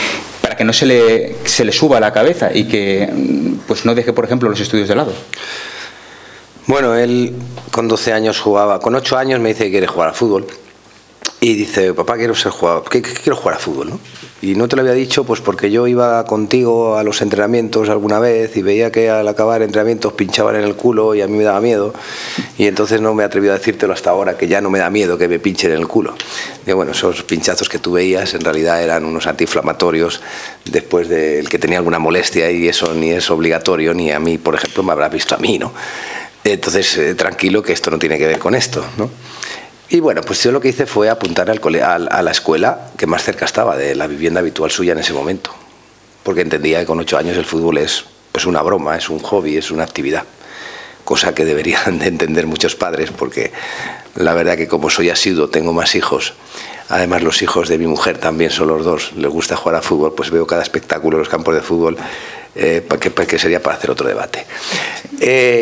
para que no se le suba a la cabeza y que pues no deje, por ejemplo, los estudios de lado? Bueno, él con 12 años jugaba, con 8 años me dice que quiere jugar al fútbol. Y dice, papá, quiero ser jugador, quiero jugar a fútbol, ¿no? Y no te lo había dicho pues porque yo iba contigo a los entrenamientos alguna vez y veía que al acabar entrenamientos pinchaban en el culo y a mí me daba miedo, y entonces no me he atrevido a decírtelo hasta ahora, que ya no me da miedo que me pinchen en el culo. Y bueno, esos pinchazos que tú veías en realidad eran unos antiinflamatorios después del que tenía alguna molestia, y eso ni es obligatorio, ni a mí, por ejemplo, me habrás visto a mí, ¿no? Entonces, tranquilo, que esto no tiene que ver con esto, ¿no? Y bueno, pues yo lo que hice fue apuntar a la escuela que más cerca estaba de la vivienda habitual suya en ese momento, porque entendía que con 8 años el fútbol es una broma, es un hobby, es una actividad, cosa que deberían de entender muchos padres, porque la verdad que como soy asiduo, tengo más hijos, además los hijos de mi mujer también son los dos, les gusta jugar a fútbol, pues veo cada espectáculo en los campos de fútbol, que sería para hacer otro debate.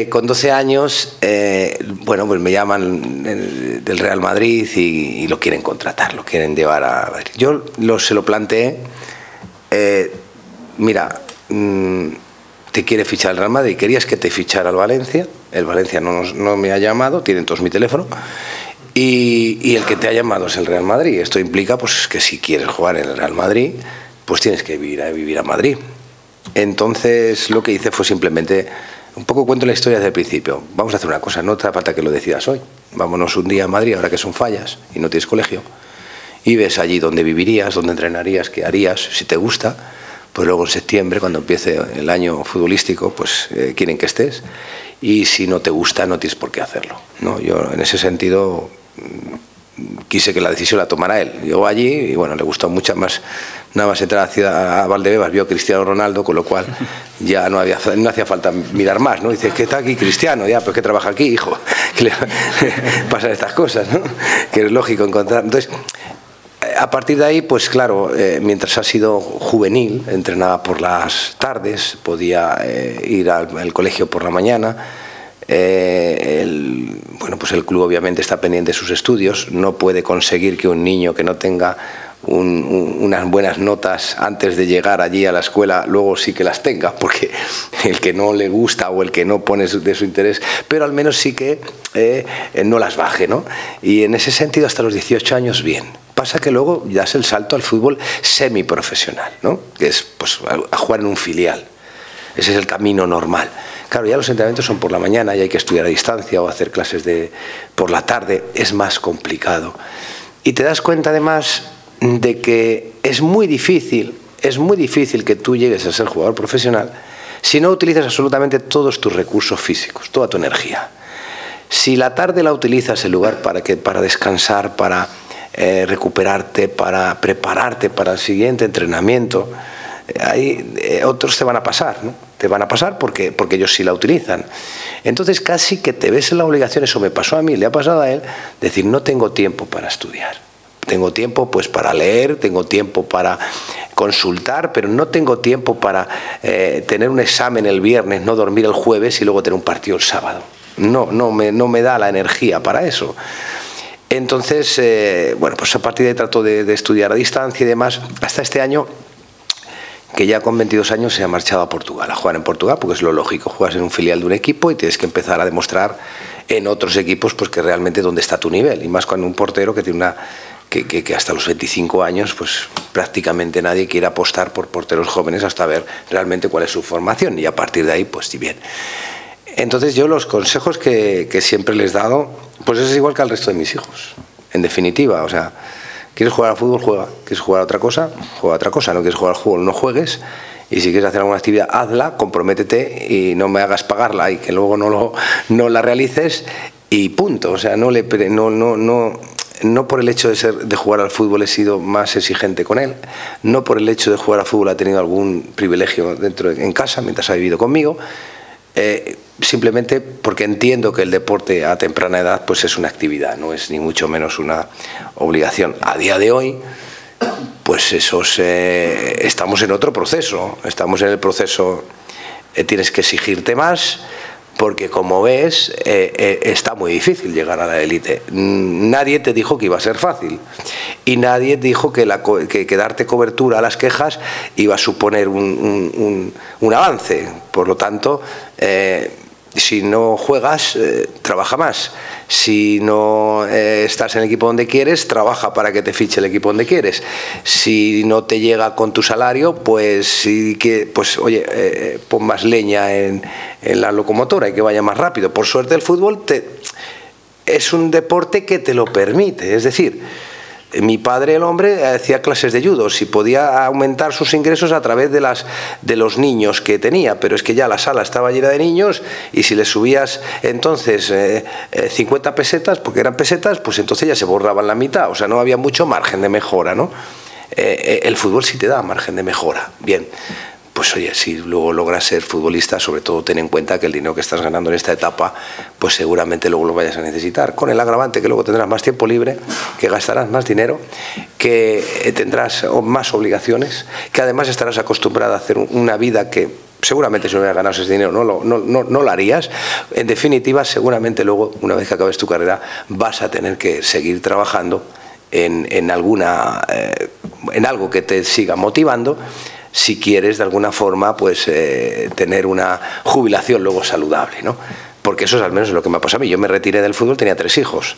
Con 12 años, bueno, pues me llaman del Real Madrid y lo quieren contratar, lo quieren llevar a Madrid. Yo se lo planteé, mira, te quiere fichar el Real Madrid, querías que te fichara el Valencia no me ha llamado, tienen todos mi teléfono, y el que te ha llamado es el Real Madrid. Esto implica pues que si quieres jugar en el Real Madrid, pues tienes que vivir a Madrid. Entonces lo que hice fue simplemente, un poco cuento la historia desde el principio. Vamos a hacer una cosa, no te hace falta que lo decidas hoy. Vámonos un día a Madrid, ahora que son fallas y no tienes colegio, y ves allí dónde vivirías, dónde entrenarías, qué harías, si te gusta. Pues luego en septiembre, cuando empiece el año futbolístico, pues quieren que estés. Y si no te gusta, no tienes por qué hacerlo, ¿no? Yo en ese sentido quise que la decisión la tomara él. Llegó allí y bueno, le gustó mucho más. Nada más entrar a Valdebebas, vio a Cristiano Ronaldo, con lo cual ya no hacía falta mirar más, ¿no? Dice, ¿qué está aquí Cristiano? Ya, pues que trabaja aquí, hijo. Que le pasan estas cosas, ¿no? Que es lógico encontrar. Entonces, a partir de ahí, pues claro, mientras ha sido juvenil, entrenaba por las tardes, podía ir al colegio por la mañana. Bueno, pues el club obviamente está pendiente de sus estudios, no puede conseguir que un niño que no tenga unas buenas notas antes de llegar allí a la escuela, luego sí que las tenga, porque el que no le gusta o el que no pone de su interés, pero al menos sí que no las baje, ¿no? Y en ese sentido, hasta los 18 años, bien. Pasa que luego das el salto al fútbol semiprofesional, ¿no? Que es pues, a jugar en un filial. Ese es el camino normal. Claro, ya los entrenamientos son por la mañana y hay que estudiar a distancia o hacer clases por la tarde. Es más complicado. Y te das cuenta además de que es muy difícil que tú llegues a ser jugador profesional si no utilizas absolutamente todos tus recursos físicos, toda tu energía. Si la tarde la utilizas en lugar para descansar, para recuperarte, para prepararte para el siguiente entrenamiento, ahí otros te van a pasar, ¿no? Te van a pasar porque ellos sí la utilizan. Entonces casi que te ves en la obligación, eso me pasó a mí, le ha pasado a él, decir, no tengo tiempo para estudiar. Tengo tiempo pues para leer, tengo tiempo para consultar, pero no tengo tiempo para tener un examen el viernes, no dormir el jueves y luego tener un partido el sábado. No me da la energía para eso. Entonces, bueno, pues a partir de ahí trato de estudiar a distancia y demás. Hasta este año, que ya con 22 años se ha marchado a Portugal, a jugar en Portugal, porque es lo lógico, juegas en un filial de un equipo y tienes que empezar a demostrar en otros equipos pues que realmente dónde está tu nivel. Y más cuando un portero que tiene una... Que hasta los 25 años pues prácticamente nadie quiere apostar por porteros jóvenes hasta ver realmente cuál es su formación y a partir de ahí pues sí, bien. Entonces yo los consejos que siempre les he dado pues es igual que al resto de mis hijos, en definitiva, o sea, ¿quieres jugar al fútbol? Juega. ¿Quieres jugar a otra cosa? Juega a otra cosa. ¿No quieres jugar al fútbol? No juegues. Y si quieres hacer alguna actividad, hazla, comprométete y no me hagas pagarla y que luego no la realices y punto. O sea, no por el hecho de jugar al fútbol he sido más exigente con él, no por el hecho de jugar al fútbol ha tenido algún privilegio en casa mientras ha vivido conmigo, simplemente porque entiendo que el deporte a temprana edad pues es una actividad, no es ni mucho menos una obligación. A día de hoy, pues estamos en otro proceso, estamos en el proceso, tienes que exigirte más, porque como ves, está muy difícil llegar a la élite. Nadie te dijo que iba a ser fácil y nadie dijo que darte cobertura a las quejas iba a suponer un avance. Por lo tanto, si no juegas, trabaja más. Si no estás en el equipo donde quieres, trabaja para que te fiche el equipo donde quieres. Si no te llega con tu salario, pues oye, pon más leña en la locomotora y que vaya más rápido. Por suerte el fútbol es un deporte que te lo permite. Es decir, mi padre, el hombre, hacía clases de judo, si podía aumentar sus ingresos a través de los niños que tenía, pero es que ya la sala estaba llena de niños y si le subías entonces 50 pesetas, porque eran pesetas, pues entonces ya se borraban la mitad, o sea, no había mucho margen de mejora, ¿no? El fútbol sí te da margen de mejora, bien. Pues oye, si luego logras ser futbolista, sobre todo ten en cuenta que el dinero que estás ganando en esta etapa, pues seguramente luego lo vayas a necesitar. Con el agravante que luego tendrás más tiempo libre, que gastarás más dinero, que tendrás más obligaciones, que además estarás acostumbrado a hacer una vida que seguramente si no hubieras ganado ese dinero no lo harías. En definitiva, seguramente luego, una vez que acabes tu carrera, vas a tener que seguir trabajando en algo que te siga motivando, si quieres de alguna forma pues tener una jubilación luego saludable, ¿no? Porque eso es al menos lo que me ha pasado a mí. Yo me retiré del fútbol, tenía 3 hijos,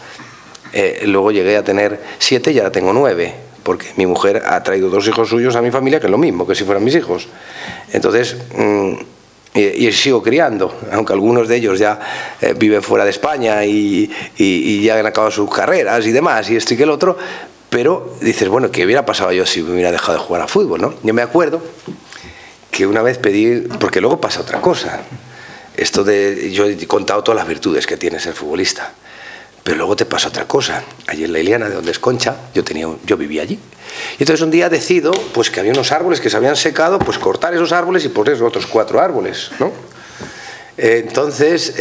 luego llegué a tener 7 y ahora tengo 9, porque mi mujer ha traído 2 hijos suyos a mi familia, que es lo mismo que si fueran mis hijos. Entonces, y sigo criando, aunque algunos de ellos ya viven fuera de España y ya han acabado sus carreras y demás, y esto y que el otro, pero dices, bueno, ¿qué hubiera pasado yo si me hubiera dejado de jugar a fútbol, ¿no? Yo me acuerdo que una vez pedí, porque luego pasa otra cosa, esto de, yo he contado todas las virtudes que tiene ser futbolista, pero luego te pasa otra cosa. Allí en la Iliana, de donde es Concha, yo vivía allí. Y entonces un día decido pues, que había unos árboles que se habían secado, pues cortar esos árboles y poner otros 4 árboles, ¿no? Entonces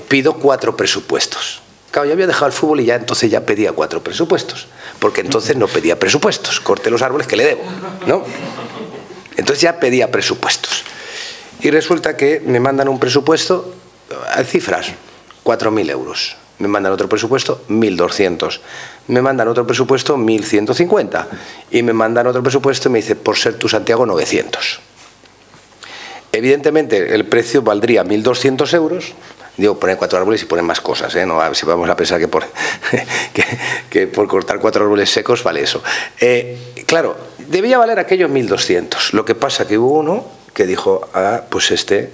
pido 4 presupuestos. Claro, yo había dejado el fútbol y ya entonces ya pedía 4 presupuestos, porque entonces no pedía presupuestos, corté los árboles que le debo, ¿no? Entonces ya pedía presupuestos. Y resulta que me mandan un presupuesto, cifras, 4.000 euros. Me mandan otro presupuesto, 1.200. Me mandan otro presupuesto, 1.150. Y me mandan otro presupuesto y me dice, por ser tú, Santiago, 900. Evidentemente, el precio valdría 1.200 euros. Digo, poner 4 árboles y poner más cosas, ¿eh? No, a ver si vamos a pensar que por cortar 4 árboles secos vale eso. Claro, debía valer aquellos 1.200. Lo que pasa que hubo uno que dijo, ah, pues este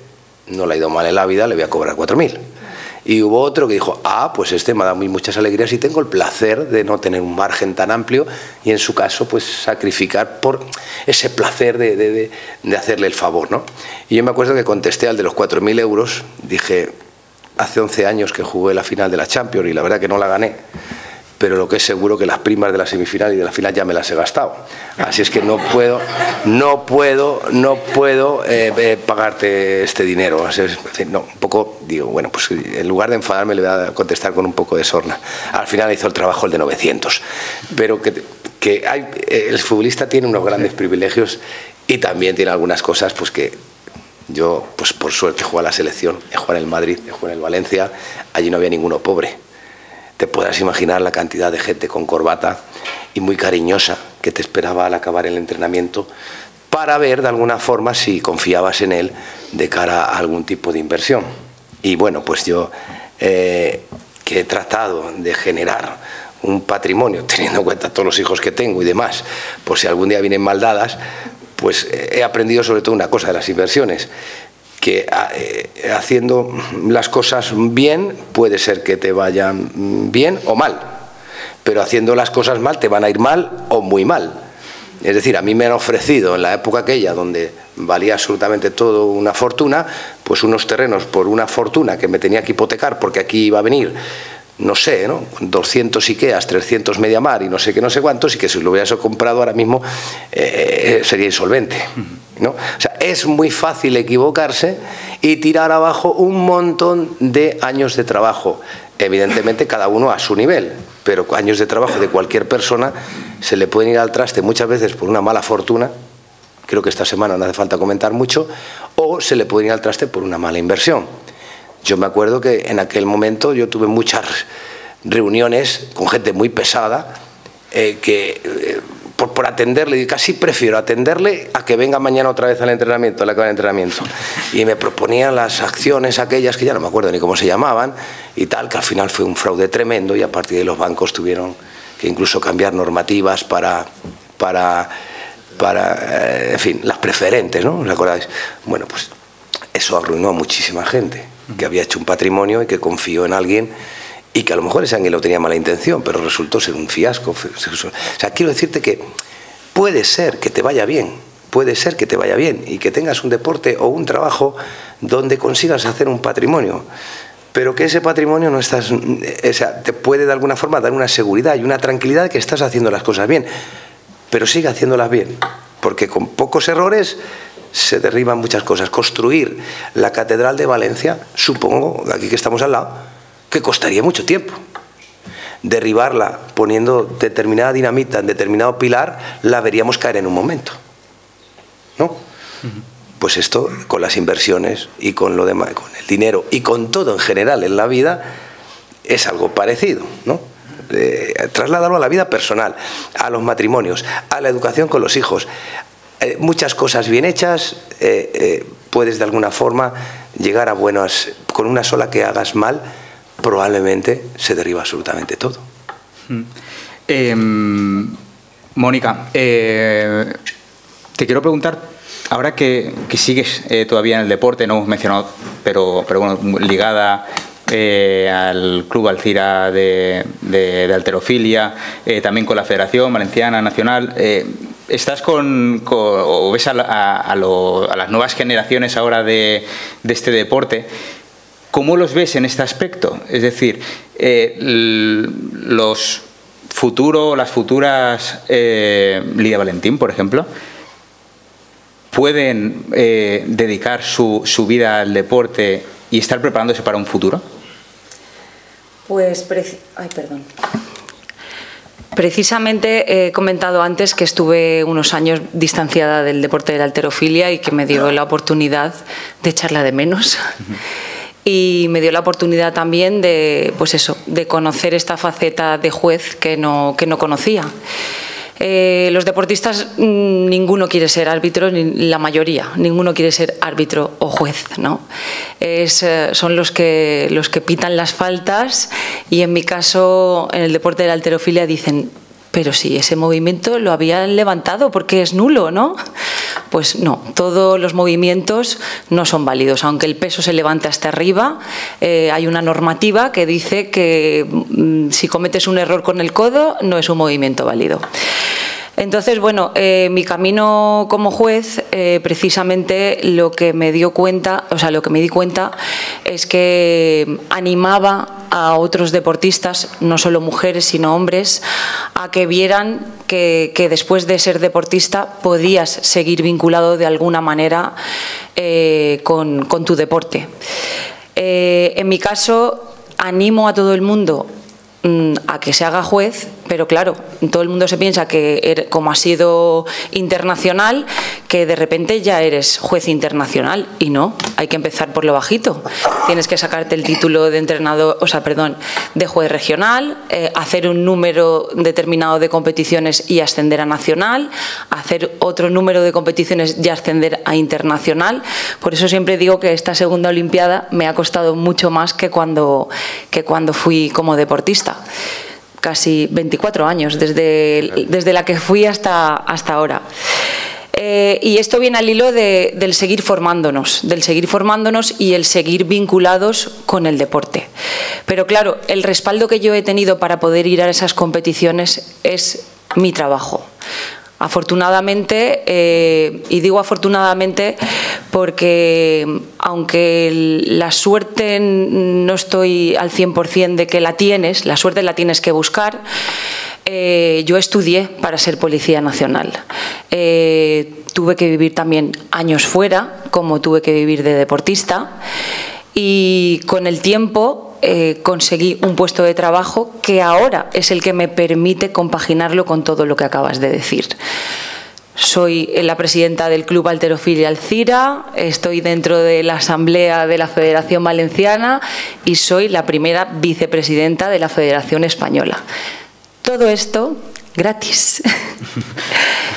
no le ha ido mal en la vida, le voy a cobrar 4.000. Y hubo otro que dijo, ah, pues este me ha dado muchas alegrías y tengo el placer de no tener un margen tan amplio y en su caso pues sacrificar por ese placer de hacerle el favor, ¿no? Y yo me acuerdo que contesté al de los 4.000 euros, dije, hace 11 años que jugué la final de la Champions y la verdad que no la gané, pero lo que es seguro que las primas de la semifinal y de la final ya me las he gastado. Así es que no puedo pagarte este dinero. Así es, no, un poco, digo, bueno, pues en lugar de enfadarme le voy a contestar con un poco de sorna. Al final hizo el trabajo el de 900. Pero el futbolista tiene unos grandes privilegios y también tiene algunas cosas pues que yo, pues por suerte, juego a la selección, he jugado en el Madrid, he jugado en el Valencia, allí no había ninguno pobre. Te podrás imaginar la cantidad de gente con corbata y muy cariñosa que te esperaba al acabar el entrenamiento para ver de alguna forma si confiabas en él de cara a algún tipo de inversión. Y bueno, pues yo que he tratado de generar un patrimonio, teniendo en cuenta todos los hijos que tengo y demás, por si algún día vienen mal dadas, pues he aprendido sobre todo una cosa de las inversiones, que haciendo las cosas bien puede ser que te vayan bien o mal, pero haciendo las cosas mal te van a ir mal o muy mal. Es decir, a mí me han ofrecido en la época aquella donde valía absolutamente todo una fortuna, pues unos terrenos por una fortuna que me tenía que hipotecar porque aquí iba a venir, no sé, ¿no? 200 Ikeas, 300 Mediamar y no sé qué, no sé cuántos, y que si lo hubieras comprado ahora mismo sería insolvente, ¿no? O sea, es muy fácil equivocarse y tirar abajo un montón de años de trabajo. Evidentemente cada uno a su nivel, pero años de trabajo de cualquier persona se le pueden ir al traste muchas veces por una mala fortuna, creo que esta semana no hace falta comentar mucho, o se le pueden ir al traste por una mala inversión. Yo me acuerdo que en aquel momento yo tuve muchas reuniones con gente muy pesada por atenderle, casi prefiero atenderle a que venga mañana otra vez al entrenamiento, al acabar el entrenamiento. Y me proponían las acciones aquellas que ya no me acuerdo ni cómo se llamaban y tal, que al final fue un fraude tremendo y a partir de los bancos tuvieron que incluso cambiar normativas para en fin, las preferentes, ¿no? ¿Os acordáis? Bueno, pues eso arruinó a muchísima gente que había hecho un patrimonio y que confió en alguien y que a lo mejor ese alguien lo tenía mala intención, pero resultó ser un fiasco. O sea, quiero decirte que puede ser que te vaya bien, puede ser que te vaya bien y que tengas un deporte o un trabajo donde consigas hacer un patrimonio, pero que ese patrimonio no estás, o sea, te puede de alguna forma dar una seguridad y una tranquilidad de que estás haciendo las cosas bien, pero sigue haciéndolas bien, porque con pocos errores se derriban muchas cosas. Construir la Catedral de Valencia, supongo, aquí que estamos al lado, que costaría mucho tiempo. Derribarla poniendo determinada dinamita en determinado pilar, la veríamos caer en un momento, ¿no? Pues esto, con las inversiones y con lo demás, con el dinero y con todo en general en la vida, es algo parecido, ¿no? Trasladarlo a la vida personal, a los matrimonios, a la educación con los hijos. Muchas cosas bien hechas, puedes de alguna forma llegar a buenas, con una sola que hagas mal, probablemente se derriba absolutamente todo. Mónica, te quiero preguntar, ahora que sigues todavía en el deporte, no hemos mencionado, pero bueno, ligada al Club Alcira de halterofilia, también con la Federación Valenciana Nacional, ¿estás o ves a las nuevas generaciones ahora de este deporte? ¿Cómo los ves en este aspecto? Es decir, las futuras Lidia Valentín, por ejemplo, ¿pueden dedicar su vida al deporte y estar preparándose para un futuro? Pues, precisamente he comentado antes que estuve unos años distanciada del deporte de la halterofilia y que me dio la oportunidad de echarla de menos. Y me dio la oportunidad también de, pues eso, de conocer esta faceta de juez que no conocía. Los deportistas, ninguno quiere ser árbitro, la mayoría, ninguno quiere ser árbitro o juez, ¿no? Son los que pitan las faltas y en mi caso, en el deporte de la halterofilia dicen, pero si ese movimiento lo habían levantado porque es nulo, ¿no? Pues no, todos los movimientos no son válidos. Aunque el peso se levante hasta arriba, hay una normativa que dice que si cometes un error con el codo no es un movimiento válido. Entonces, bueno, mi camino como juez, precisamente lo que me di cuenta es que animaba a otros deportistas, no solo mujeres sino hombres, a que vieran que después de ser deportista podías seguir vinculado de alguna manera con tu deporte. En mi caso, animo a todo el mundo a que se haga juez, pero claro, todo el mundo se piensa que como has sido internacional, que de repente ya eres juez internacional, y no, hay que empezar por lo bajito. Tienes que sacarte el título de entrenador, de juez regional, hacer un número determinado de competiciones y ascender a nacional, hacer otro número de competiciones y ascender a internacional. Por eso siempre digo que esta segunda Olimpiada me ha costado mucho más que cuando fui como deportista. Casi 24 años, desde la que fui hasta ahora. Y esto viene al hilo del seguir formándonos y el seguir vinculados con el deporte. Pero claro, el respaldo que yo he tenido para poder ir a esas competiciones es mi trabajo. Afortunadamente, y digo afortunadamente porque aunque la suerte no estoy al 100% de que la tienes, la suerte la tienes que buscar, yo estudié para ser Policía Nacional. Tuve que vivir también años fuera, como tuve que vivir de deportista, y con el tiempo conseguí un puesto de trabajo que ahora es el que me permite compaginarlo con todo lo que acabas de decir. Soy la presidenta del Club Halterofilia Alcira, estoy dentro de la Asamblea de la Federación Valenciana y soy la primera vicepresidenta de la Federación Española. Todo esto gratis.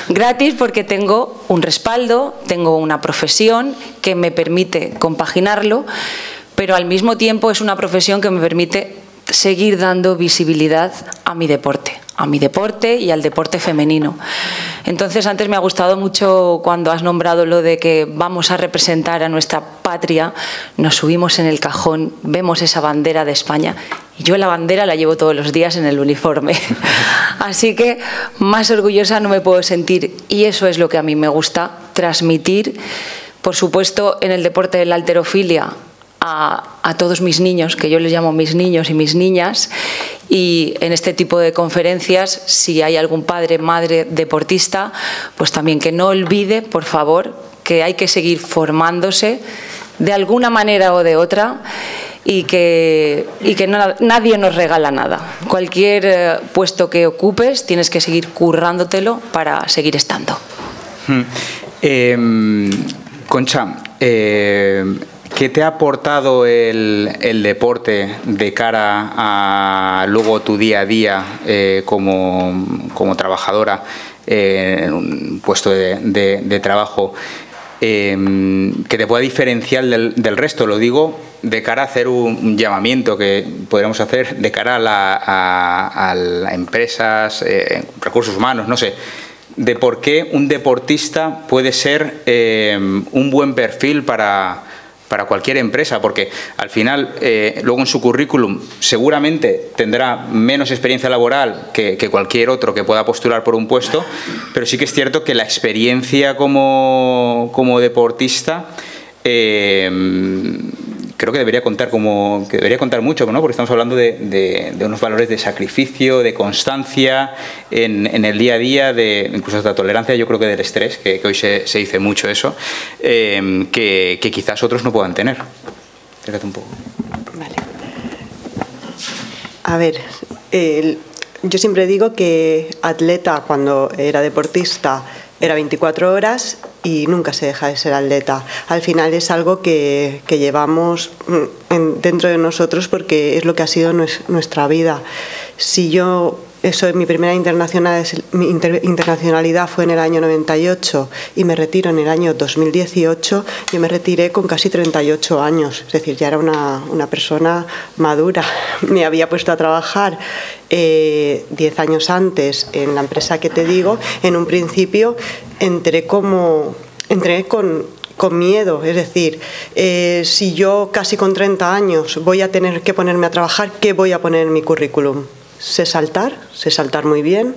Gratis porque tengo un respaldo, tengo una profesión que me permite compaginarlo, pero al mismo tiempo es una profesión que me permite seguir dando visibilidad a mi deporte y al deporte femenino. Entonces, antes me ha gustado mucho cuando has nombrado lo de que vamos a representar a nuestra patria, nos subimos en el cajón, vemos esa bandera de España y yo la bandera la llevo todos los días en el uniforme. Así que más orgullosa no me puedo sentir y eso es lo que a mí me gusta transmitir, por supuesto, en el deporte de la halterofilia, a todos mis niños, que yo les llamo mis niños y mis niñas, y en este tipo de conferencias, si hay algún padre, madre deportista, pues también que no olvide, por favor, que hay que seguir formándose de alguna manera o de otra y que nadie nos regala nada. Cualquier puesto que ocupes tienes que seguir currándotelo para seguir estando. Concha, ¿qué te ha aportado el deporte de cara a luego tu día a día como trabajadora en un puesto de trabajo? que te pueda diferenciar del resto. Lo digo de cara a hacer un llamamiento que podríamos hacer de cara a empresas, recursos humanos, no sé, de por qué un deportista puede ser un buen perfil para cualquier empresa, porque al final, luego en su currículum seguramente tendrá menos experiencia laboral que cualquier otro que pueda postular por un puesto, pero sí que es cierto que la experiencia como deportista creo que debería contar mucho, ¿no? Porque estamos hablando de unos valores de sacrificio, de constancia en el día a día, incluso hasta tolerancia, yo creo que del estrés, que hoy se dice mucho eso, que quizás otros no puedan tener. Acércate un poco. Vale. A ver, yo siempre digo que atleta, cuando era deportista, era 24 horas y nunca se deja de ser atleta. Al final es algo que llevamos dentro de nosotros porque es lo que ha sido nuestra vida. Si yo... mi primera internacionalidad fue en el año 98 y me retiro en el año 2018. Yo me retiré con casi 38 años, es decir, ya era una persona madura. Me había puesto a trabajar 10 años antes en la empresa que te digo. En un principio entré con miedo, es decir, si yo casi con 30 años voy a tener que ponerme a trabajar, ¿qué voy a poner en mi currículum? Sé saltar muy bien,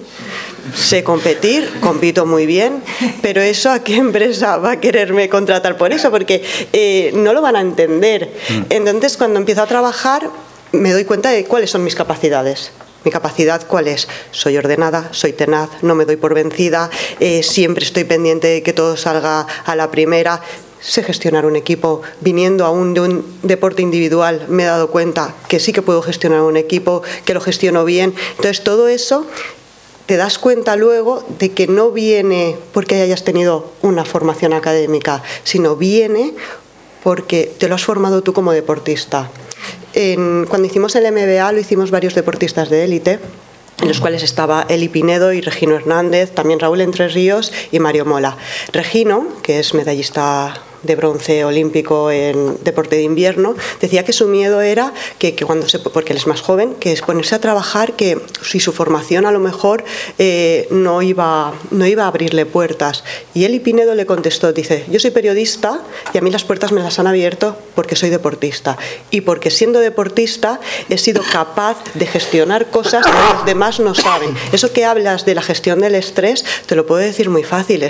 sé competir, compito muy bien, pero ¿eso a qué empresa va a quererme contratar por eso? Porque no lo van a entender. Entonces, cuando empiezo a trabajar, me doy cuenta de cuáles son mis capacidades. ¿Mi capacidad cuál es? Soy ordenada, soy tenaz, no me doy por vencida, siempre estoy pendiente de que todo salga a la primera. Sé gestionar un equipo. Viniendo aún de un deporte individual me he dado cuenta que sí que puedo gestionar un equipo, que lo gestiono bien. Entonces todo eso te das cuenta luego de que no viene porque hayas tenido una formación académica, sino viene porque te lo has formado tú como deportista. Cuando hicimos el MBA lo hicimos varios deportistas de élite, en los cuales estaba Eli Pinedo y Regino Hernández, también Raúl Entre Ríos y Mario Mola. Regino, que es medallista de bronce olímpico en deporte de invierno, decía que su miedo era que porque él es más joven, que es ponerse a trabajar, que si su formación a lo mejor no iba a abrirle puertas. Y Eli Pinedo le contestó, dice, yo soy periodista y a mí las puertas me las han abierto porque soy deportista y porque siendo deportista he sido capaz de gestionar cosas que los demás no saben. Eso que hablas de la gestión del estrés, te lo puedo decir muy fácil,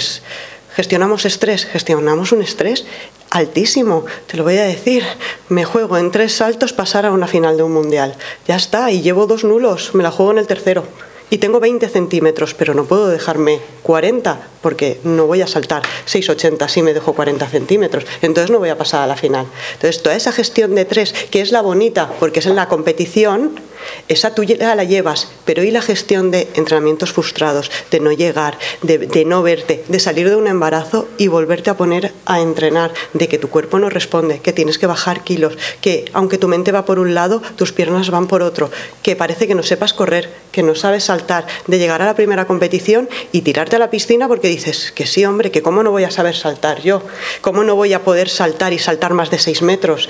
gestionamos un estrés altísimo, te lo voy a decir. Me juego en 3 saltos pasar a una final de un mundial. Ya está, y llevo 2 nulos, me la juego en el tercero. Y tengo 20 centímetros, pero no puedo dejarme 40, porque no voy a saltar 6,80 si me dejo 40 centímetros. Entonces no voy a pasar a la final. Entonces toda esa gestión de 3, que es la bonita, porque es en la competición, esa tú ya la llevas, pero ¿y la gestión de entrenamientos frustrados, de no llegar, de no verte, de salir de un embarazo y volverte a poner a entrenar, de que tu cuerpo no responde, que tienes que bajar kilos, que aunque tu mente va por un lado, tus piernas van por otro, que parece que no sepas correr, que no sabes saltar, de llegar a la primera competición y tirarte a la piscina porque dices que sí, hombre, que cómo no voy a saber saltar yo, cómo no voy a poder saltar y saltar más de 6 metros.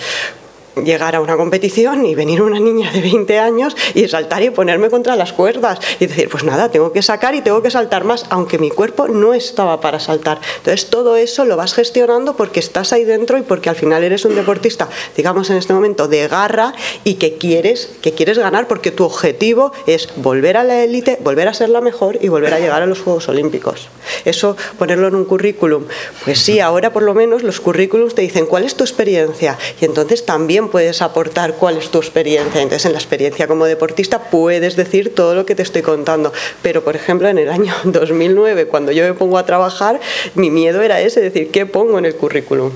Llegar a una competición y venir una niña de 20 años y saltar y ponerme contra las cuerdas y decir, pues nada, tengo que sacar y tengo que saltar más, aunque mi cuerpo no estaba para saltar. Entonces todo eso lo vas gestionando porque estás ahí dentro y porque al final eres un deportista, digamos en este momento, de garra y que quieres ganar porque tu objetivo es volver a la élite, volver a ser la mejor y volver a llegar a los Juegos Olímpicos. Eso, ponerlo en un currículum, pues sí, ahora por lo menos los currículums te dicen cuál es tu experiencia y entonces también puedes aportar cuál es tu experiencia. Entonces, en la experiencia como deportista puedes decir todo lo que te estoy contando. Pero, por ejemplo, en el año 2009, cuando yo me pongo a trabajar, mi miedo era ese, decir, ¿qué pongo en el currículum?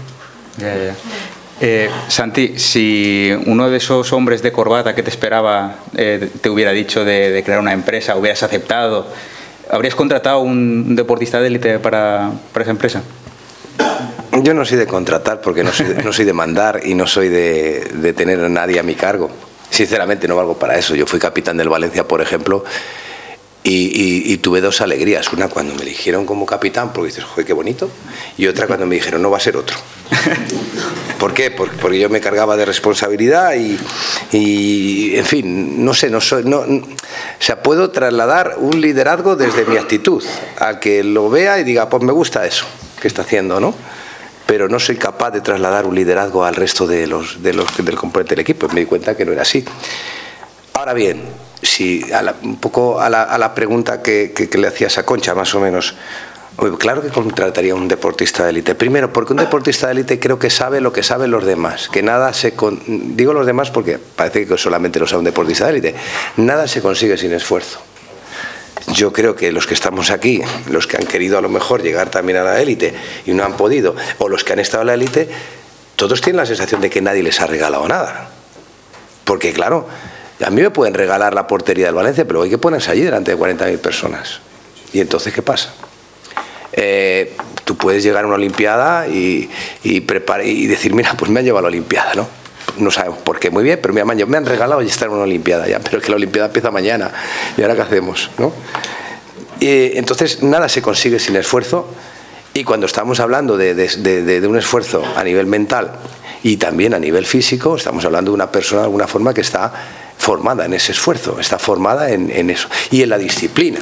Santi, si uno de esos hombres de corbata que te esperaba te hubiera dicho de crear una empresa, hubieras aceptado, ¿habrías contratado un deportista de élite para esa empresa? Yo no soy de contratar porque no soy de mandar y no soy de tener a nadie a mi cargo. Sinceramente no valgo para eso. Yo fui capitán del Valencia, por ejemplo, Y tuve dos alegrías. Una cuando me eligieron como capitán, porque dices, joder, qué bonito. Y otra cuando me dijeron, no, va a ser otro. ¿Por qué? Porque yo me cargaba de responsabilidad y en fin, no sé, o sea, puedo trasladar un liderazgo desde mi actitud, al que lo vea y diga, pues me gusta eso que está haciendo, ¿no? Pero no soy capaz de trasladar un liderazgo al resto del componente del equipo. Me di cuenta que no era así. Ahora bien, si un poco a la pregunta que le hacías a Concha, más o menos, claro que contrataría un deportista de élite. Primero, porque un deportista de élite creo que sabe lo que saben los demás. Que nada digo los demás porque parece que solamente lo sabe un deportista de élite. Nada se consigue sin esfuerzo. Yo creo que los que estamos aquí, los que han querido a lo mejor llegar también a la élite y no han podido, o los que han estado en la élite, todos tienen la sensación de que nadie les ha regalado nada. Porque claro, a mí me pueden regalar la portería del Valencia, pero hay que ponerse allí delante de 40.000 personas. ¿Y entonces qué pasa? Tú puedes llegar a una Olimpiada y decir, mira, pues me han llevado a la Olimpiada, ¿no? No sabemos por qué, muy bien, pero me han regalado y estar en una Olimpiada ya, pero que la Olimpiada empieza mañana. ¿Y ahora qué hacemos, no? Entonces, nada se consigue sin esfuerzo, y cuando estamos hablando de un esfuerzo a nivel mental y también a nivel físico, estamos hablando de una persona de alguna forma que está formada en ese esfuerzo, está formada en eso, y en la disciplina.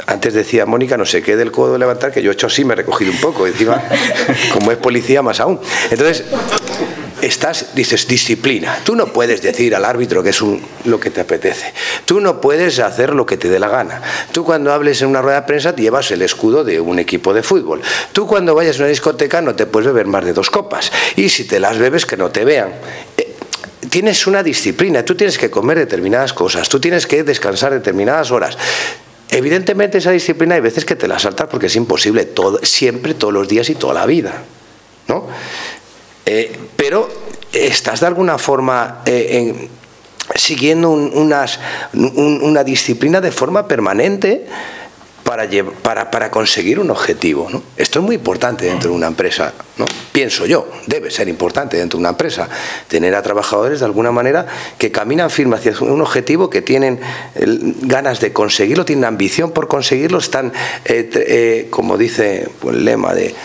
Antes decía Mónica, no sé qué del codo de levantar, que yo he hecho así, me he recogido un poco, encima, como es policía, más aún. Entonces, dices disciplina. Tú no puedes decir al árbitro que es lo que te apetece. Tú no puedes hacer lo que te dé la gana. Tú cuando hables en una rueda de prensa te llevas el escudo de un equipo de fútbol. Tú cuando vayas a una discoteca no te puedes beber más de 2 copas. Y si te las bebes, que no te vean. Tienes una disciplina. Tú tienes que comer determinadas cosas. Tú tienes que descansar determinadas horas. Evidentemente esa disciplina hay veces que te la saltas porque es imposible siempre, todos los días y toda la vida, ¿no? Pero estás de alguna forma siguiendo una disciplina de forma permanente para conseguir un objetivo, ¿no? Esto es muy importante dentro de una empresa, ¿no? Pienso yo, debe ser importante dentro de una empresa, tener a trabajadores de alguna manera que caminan firme hacia un objetivo, que tienen ganas de conseguirlo, tienen ambición por conseguirlo, están, como dice el lema de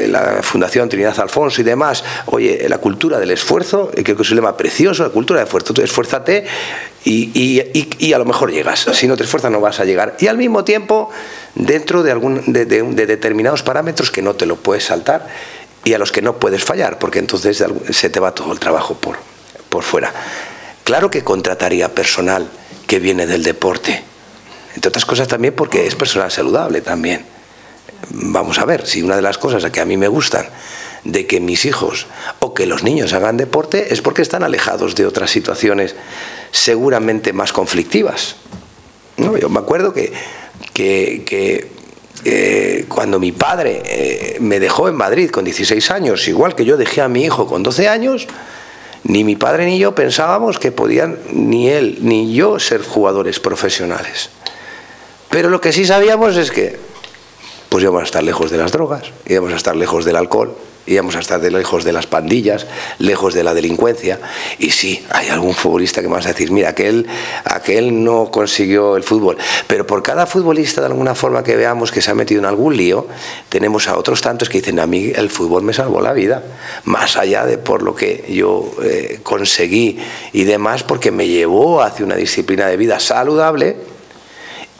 la Fundación Trinidad Alfonso y demás, oye, la cultura del esfuerzo, creo que es un lema precioso, la cultura del esfuerzo. Tú esfuérzate y a lo mejor llegas. Si no te esfuerzas no vas a llegar. Y al mismo tiempo, dentro de determinados parámetros que no te lo puedes saltar y a los que no puedes fallar, porque entonces se te va todo el trabajo por fuera. Claro que contrataría personal que viene del deporte, entre otras cosas también porque es personal saludable también. Vamos a ver, si una de las cosas que a mí me gustan de que mis hijos o que los niños hagan deporte es porque están alejados de otras situaciones seguramente más conflictivas, ¿no? Yo me acuerdo que cuando mi padre me dejó en Madrid con 16 años, igual que yo dejé a mi hijo con 12 años, ni mi padre ni yo pensábamos que podían ni él ni yo ser jugadores profesionales. Pero lo que sí sabíamos es que pues íbamos a estar lejos de las drogas, íbamos a estar lejos del alcohol, íbamos a estar lejos de las pandillas, lejos de la delincuencia. Y sí, hay algún futbolista que me vas a decir, mira, aquel no consiguió el fútbol. Pero por cada futbolista, de alguna forma que veamos que se ha metido en algún lío, tenemos a otros tantos que dicen, a mí el fútbol me salvó la vida, más allá de por lo que yo conseguí y demás, porque me llevó hacia una disciplina de vida saludable.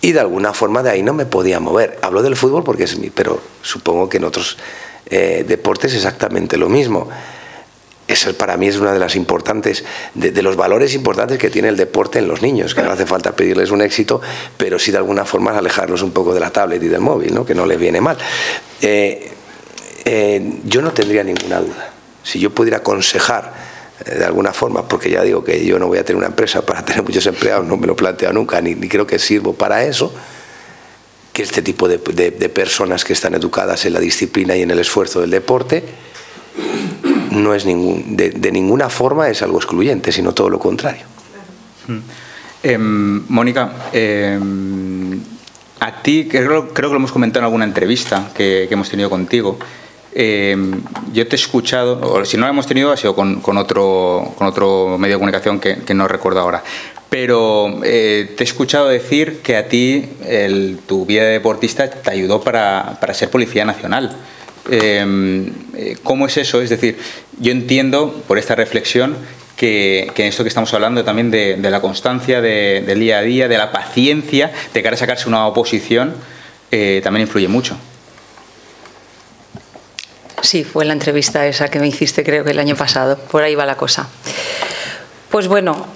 Y de alguna forma de ahí no me podía mover. Hablo del fútbol porque es pero supongo que en otros deportes es exactamente lo mismo. Eso para mí es una de las importantes, de los valores importantes que tiene el deporte en los niños, que no hace falta pedirles un éxito, pero sí de alguna forma alejarlos un poco de la tablet y del móvil, ¿no? Que no les viene mal. Yo no tendría ninguna duda. Si yo pudiera aconsejar de alguna forma, porque ya digo que yo no voy a tener una empresa para tener muchos empleados, no me lo planteo nunca, ni creo que sirvo para eso, que este tipo de personas que están educadas en la disciplina y en el esfuerzo del deporte no es de ninguna forma es algo excluyente, sino todo lo contrario. Mónica, a ti creo que lo hemos comentado en alguna entrevista que hemos tenido contigo. Yo te he escuchado, o si no lo hemos tenido ha sido con otro medio de comunicación que no recuerdo ahora, pero te he escuchado decir que a ti tu vida de deportista te ayudó para ser policía nacional. ¿Cómo es eso? Es decir, yo entiendo por esta reflexión que en esto que estamos hablando también de la constancia del día a día, de la paciencia de cara a sacarse una oposición, también influye mucho. Sí, fue la entrevista esa que me hiciste, creo que el año pasado. Por ahí va la cosa. Pues bueno,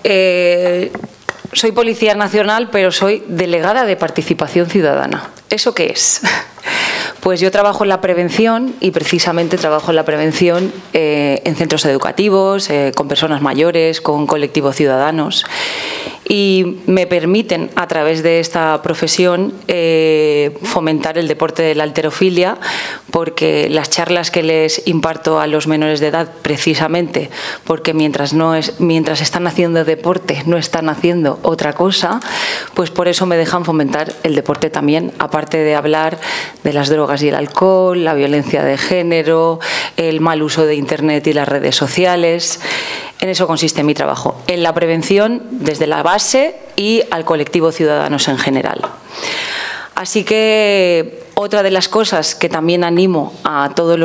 soy policía nacional, pero soy delegada de participación ciudadana. ¿Eso qué es? Pues yo trabajo en la prevención y precisamente trabajo en la prevención en centros educativos, con personas mayores, con colectivos ciudadanos. Y me permiten, a través de esta profesión, fomentar el deporte de la halterofilia, porque las charlas que les imparto a los menores de edad, precisamente porque mientras están haciendo deporte, no están haciendo otra cosa, pues por eso me dejan fomentar el deporte también, aparte de hablar de las drogas y el alcohol, la violencia de género, el mal uso de Internet y las redes sociales. En eso consiste mi trabajo, en la prevención desde la base y al colectivo ciudadanos en general. Así que otra de las cosas que también animo a todos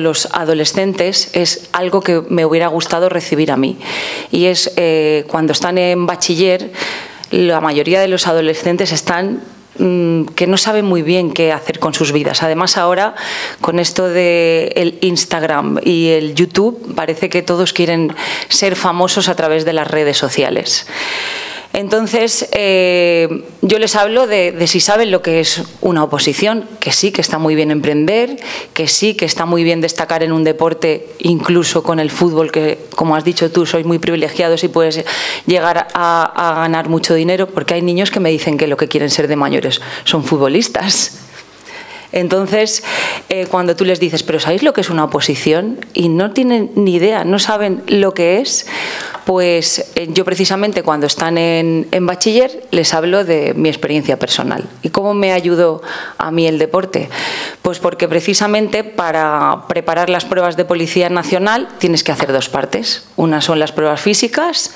los adolescentes es algo que me hubiera gustado recibir a mí. Y es cuando están en bachiller, la mayoría de los adolescentes están que no saben muy bien qué hacer con sus vidas. Además, ahora, con esto del Instagram y el YouTube, parece que todos quieren ser famosos a través de las redes sociales. Entonces, yo les hablo de si saben lo que es una oposición, que sí, que está muy bien emprender, que sí, que está muy bien destacar en un deporte, incluso con el fútbol, que, como has dicho tú, sois muy privilegiados y puedes llegar a ganar mucho dinero, porque hay niños que me dicen que lo que quieren ser de mayores son futbolistas. Entonces, cuando tú les dices, ¿pero sabéis lo que es una oposición? Y no tienen ni idea, no saben lo que es, pues yo precisamente cuando están en bachiller les hablo de mi experiencia personal. ¿Y cómo me ayudó a mí el deporte? Pues porque precisamente para preparar las pruebas de Policía Nacional tienes que hacer dos partes. Una son las pruebas físicas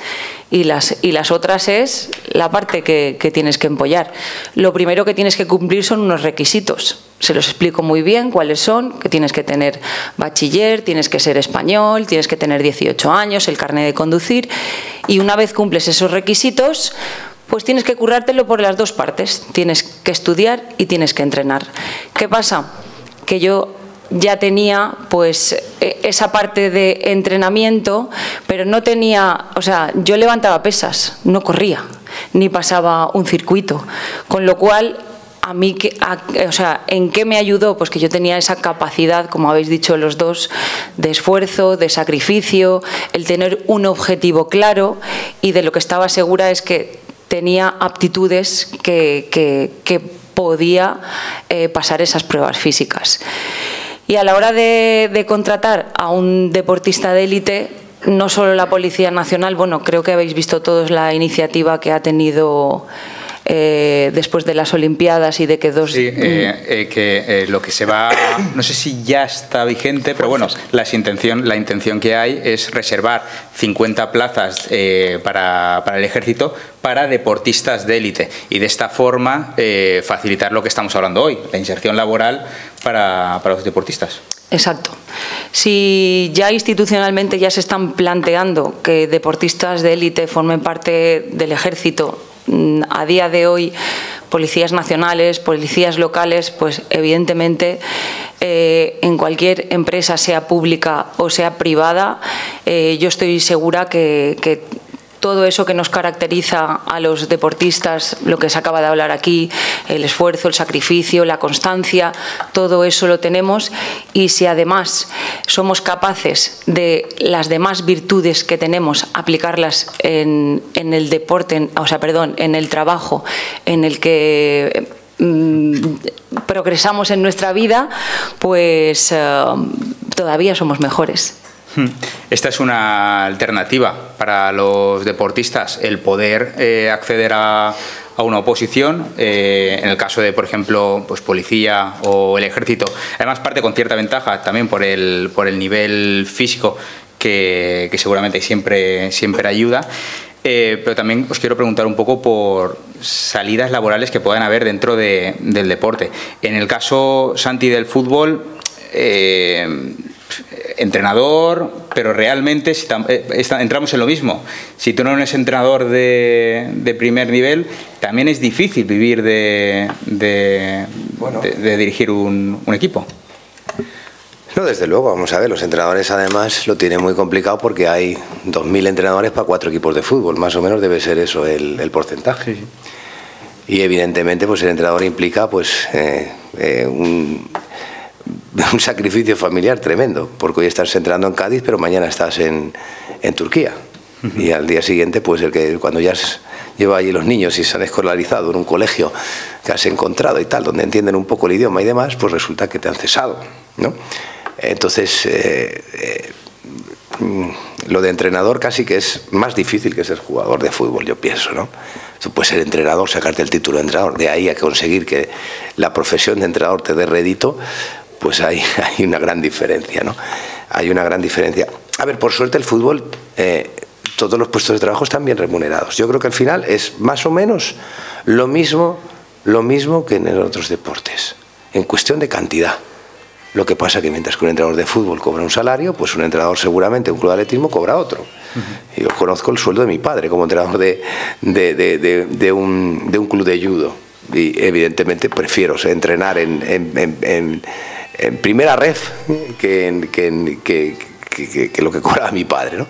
y las otras es la parte que tienes que empollar. Lo primero que tienes que cumplir son unos requisitos. Se los explico muy bien cuáles son, que tienes que tener bachiller, tienes que ser español, tienes que tener 18 años, el carnet de conducir, y una vez cumples esos requisitos, pues tienes que currártelo por las dos partes. Tienes que estudiar y tienes que entrenar. ¿Qué pasa? Que yo ya tenía pues esa parte de entrenamiento, pero no tenía, o sea, yo levantaba pesas, no corría, ni pasaba un circuito, con lo cual a mí, o sea, ¿en qué me ayudó? Pues que yo tenía esa capacidad, como habéis dicho los dos, de esfuerzo, de sacrificio, el tener un objetivo claro, y de lo que estaba segura es que tenía aptitudes que podía pasar esas pruebas físicas. Y a la hora de contratar a un deportista de élite, no solo la Policía Nacional, bueno, creo que habéis visto todos la iniciativa que ha tenido después de las Olimpiadas y de que dos... Sí, lo que se va... No sé si ya está vigente, pero bueno, la intención que hay es reservar 50 plazas para el Ejército para deportistas de élite y de esta forma facilitar lo que estamos hablando hoy, la inserción laboral para los deportistas. Exacto. Si ya institucionalmente ya se están planteando que deportistas de élite formen parte del Ejército, a día de hoy policías nacionales, policías locales, pues evidentemente en cualquier empresa, sea pública o sea privada, yo estoy segura que todo eso que nos caracteriza a los deportistas, lo que se acaba de hablar aquí, el esfuerzo, el sacrificio, la constancia, todo eso lo tenemos, y si además somos capaces de las demás virtudes que tenemos aplicarlas en el deporte, en el trabajo en el que progresamos en nuestra vida, pues todavía somos mejores. Esta es una alternativa para los deportistas, el poder acceder a una oposición, en el caso de, por ejemplo, pues policía o el Ejército. Además, parte con cierta ventaja también por el nivel físico que seguramente siempre ayuda. Pero también os quiero preguntar un poco por salidas laborales que puedan haber dentro del deporte. En el caso, Santi, del fútbol, entrenador, pero realmente entramos en lo mismo. Si tú no eres entrenador de primer nivel, también es difícil vivir de dirigir un equipo. No, desde luego, vamos a ver, los entrenadores además lo tienen muy complicado porque hay 2.000 entrenadores para 4 equipos de fútbol, más o menos debe ser eso el porcentaje. Sí. Y evidentemente pues el entrenador implica pues un sacrificio familiar tremendo, porque hoy estás entrenando en Cádiz, pero mañana estás en Turquía. Y al día siguiente, pues cuando ya lleva allí los niños y se han escolarizado en un colegio que has encontrado y tal, donde entienden un poco el idioma y demás, pues resulta que te han cesado, ¿no? Entonces, lo de entrenador casi que es más difícil que ser jugador de fútbol, yo pienso, ¿no? Tú puedes ser entrenador, sacarte el título de entrenador, de ahí a conseguir que la profesión de entrenador te dé rédito, pues hay una gran diferencia, ¿no? Hay una gran diferencia. A ver, por suerte el fútbol, todos los puestos de trabajo están bien remunerados. Yo creo que al final es más o menos lo mismo que en otros deportes, en cuestión de cantidad. Lo que pasa que mientras que un entrenador de fútbol cobra un salario, pues un entrenador seguramente, un club de atletismo, cobra otro. Yo conozco el sueldo de mi padre como entrenador de un club de judo. Y evidentemente prefiero entrenar en primera ref que lo que cobraba mi padre, ¿no?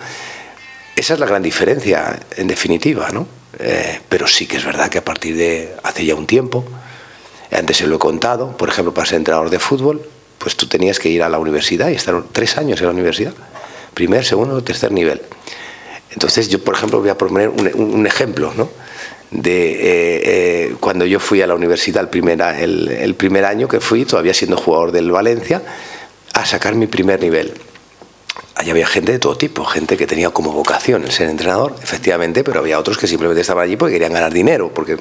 Esa es la gran diferencia, en definitiva, ¿no? Pero sí que es verdad que a partir de hace ya un tiempo, antes se lo he contado, por ejemplo, para ser entrenador de fútbol, pues tú tenías que ir a la universidad y estar 3 años en la universidad, primer, segundo, tercer nivel. Entonces yo, por ejemplo, voy a proponer un ejemplo, ¿no? De cuando yo fui a la universidad el primer año que fui, todavía siendo jugador del Valencia, a sacar mi primer nivel. Allí había gente de todo tipo, gente que tenía como vocación el ser entrenador, efectivamente, pero había otros que simplemente estaban allí porque querían ganar dinero, porque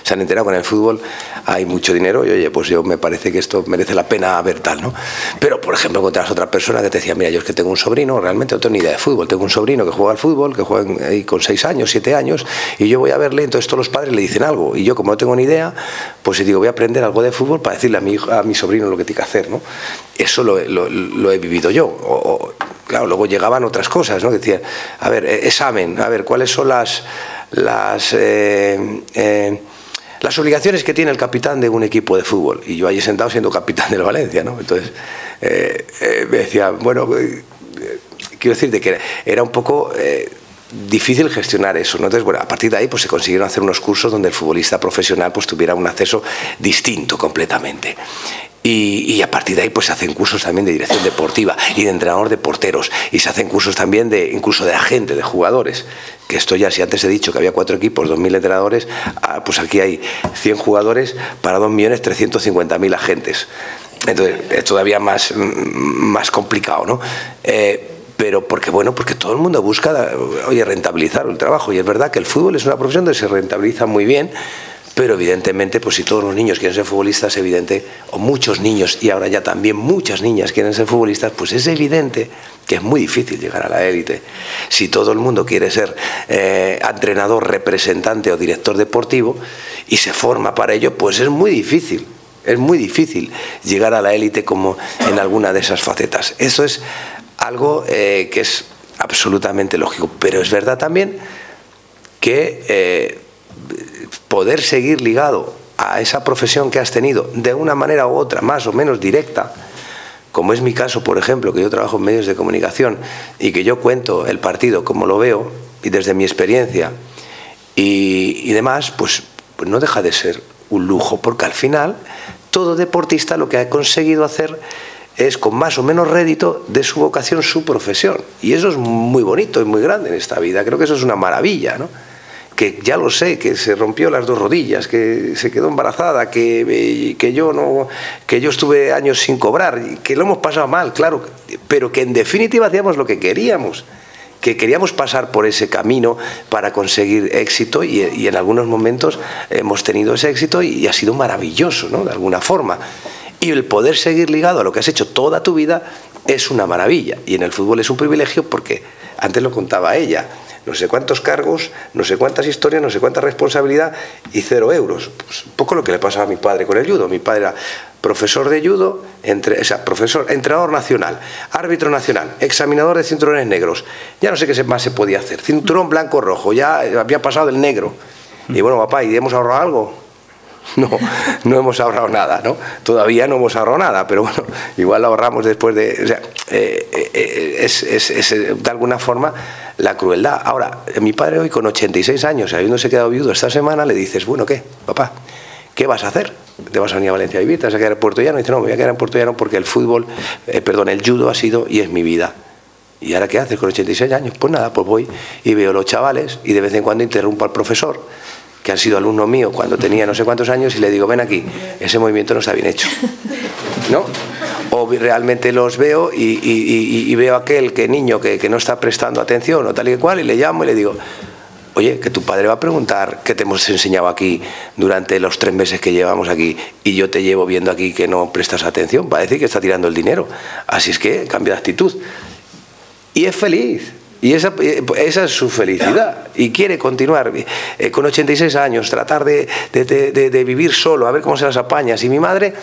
se han enterado que en el fútbol hay mucho dinero y oye, pues yo me parece que esto merece la pena ver tal, ¿no? Pero, por ejemplo, encontrabas otra persona que te decía, mira, yo es que tengo un sobrino, realmente no tengo ni idea de fútbol, tengo un sobrino que juega al fútbol, que juega ahí con 6 años, 7 años, y yo voy a verle, entonces todos los padres le dicen algo, y yo como no tengo ni idea, pues digo, voy a aprender algo de fútbol para decirle a mi sobrino lo que tiene que hacer, ¿no? Eso lo he vivido yo. Claro, luego llegaban otras cosas, ¿no? Que decían, a ver, examen, a ver, ¿cuáles son las obligaciones que tiene el capitán de un equipo de fútbol? Y yo allí sentado siendo capitán del Valencia, ¿no? Entonces, me decía, bueno, quiero decirte que era un poco difícil gestionar eso, ¿no? Entonces, bueno, a partir de ahí pues se consiguieron hacer unos cursos donde el futbolista profesional pues tuviera un acceso distinto completamente. Y a partir de ahí pues se hacen cursos también de dirección deportiva y de entrenador de porteros, y se hacen cursos también incluso de agente de jugadores, que esto ya, si antes he dicho que había 4 equipos, 2.000 entrenadores, pues aquí hay 100 jugadores para 2.350.000 agentes. Entonces es todavía más complicado, ¿no? Pero porque todo el mundo busca, oye, rentabilizar el trabajo, y es verdad que el fútbol es una profesión donde se rentabiliza muy bien. Pero evidentemente, pues si todos los niños quieren ser futbolistas, o muchos niños, y ahora ya también muchas niñas quieren ser futbolistas, pues es evidente que es muy difícil llegar a la élite. Si todo el mundo quiere ser entrenador, representante o director deportivo y se forma para ello, pues es muy difícil llegar a la élite como en alguna de esas facetas. Eso es algo que es absolutamente lógico, pero es verdad también que poder seguir ligado a esa profesión que has tenido de una manera u otra, más o menos directa, como es mi caso, por ejemplo, que yo trabajo en medios de comunicación y que yo cuento el partido como lo veo y desde mi experiencia y demás, pues no deja de ser un lujo, porque al final todo deportista lo que ha conseguido hacer es, con más o menos rédito, de su vocación, su profesión. Y eso es muy bonito y muy grande en esta vida. Creo que eso es una maravilla, ¿no? Que ya lo sé, que se rompió las 2 rodillas, que se quedó embarazada, que yo estuve años sin cobrar, que lo hemos pasado mal, claro, pero que en definitiva hacíamos lo que queríamos, que queríamos pasar por ese camino para conseguir éxito, y en algunos momentos hemos tenido ese éxito y ha sido maravilloso, ¿no? De alguna forma. Y el poder seguir ligado a lo que has hecho toda tu vida es una maravilla, y en el fútbol es un privilegio porque, antes lo contaba ella, no sé cuántos cargos, no sé cuántas historias, no sé cuánta responsabilidad y 0 euros. Pues un poco lo que le pasaba a mi padre con el judo. Mi padre era profesor de judo, entrenador nacional, árbitro nacional, examinador de cinturones negros. Ya no sé qué más se podía hacer. Cinturón blanco-rojo, ya había pasado del negro. Y bueno, papá, ¿y hemos ahorrado algo? No, no hemos ahorrado nada, ¿no? Todavía no hemos ahorrado nada, pero bueno, igual lo ahorramos después de... O sea, es de alguna forma la crueldad. Ahora, mi padre hoy con 86 años, habiéndose quedado viudo esta semana, le dices, bueno, ¿qué, papá? ¿Qué vas a hacer? ¿Te vas a venir a Valencia a vivir? ¿Te vas a quedar en Puerto Llano? Y dice, no, me voy a quedar en Puerto Llano porque el fútbol, el judo ha sido y es mi vida. ¿Y ahora qué haces con 86 años? Pues nada, pues voy y veo a los chavales y de vez en cuando interrumpo al profesor, que han sido alumno mío cuando tenía no sé cuántos años, y le digo, ven aquí, ese movimiento no está bien hecho, ¿no? O realmente los veo y veo a aquel niño que no está prestando atención o tal y cual, y le llamo y le digo, oye, que tu padre va a preguntar qué te hemos enseñado aquí durante los 3 meses que llevamos aquí y yo te llevo viendo aquí que no prestas atención, va a decir que está tirando el dinero, así es que cambia de actitud. Y es feliz. Y esa es su felicidad. Y quiere continuar con 86 años, tratar de vivir solo, a ver cómo se las apaña. Y mi madre,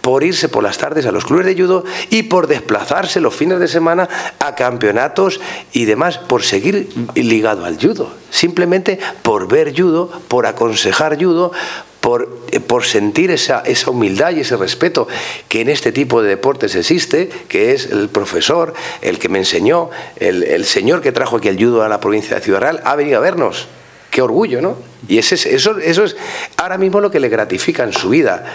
por irse por las tardes a los clubes de judo y por desplazarse los fines de semana a campeonatos y demás, por seguir ligado al judo. Simplemente por ver judo, por aconsejar judo, por sentir esa humildad y ese respeto que en este tipo de deportes existe, que es el profesor, el que me enseñó, el señor que trajo aquí el judo a la provincia de Ciudad Real, ha venido a vernos. Qué orgullo, ¿no? Y eso es ahora mismo lo que le gratifica en su vida.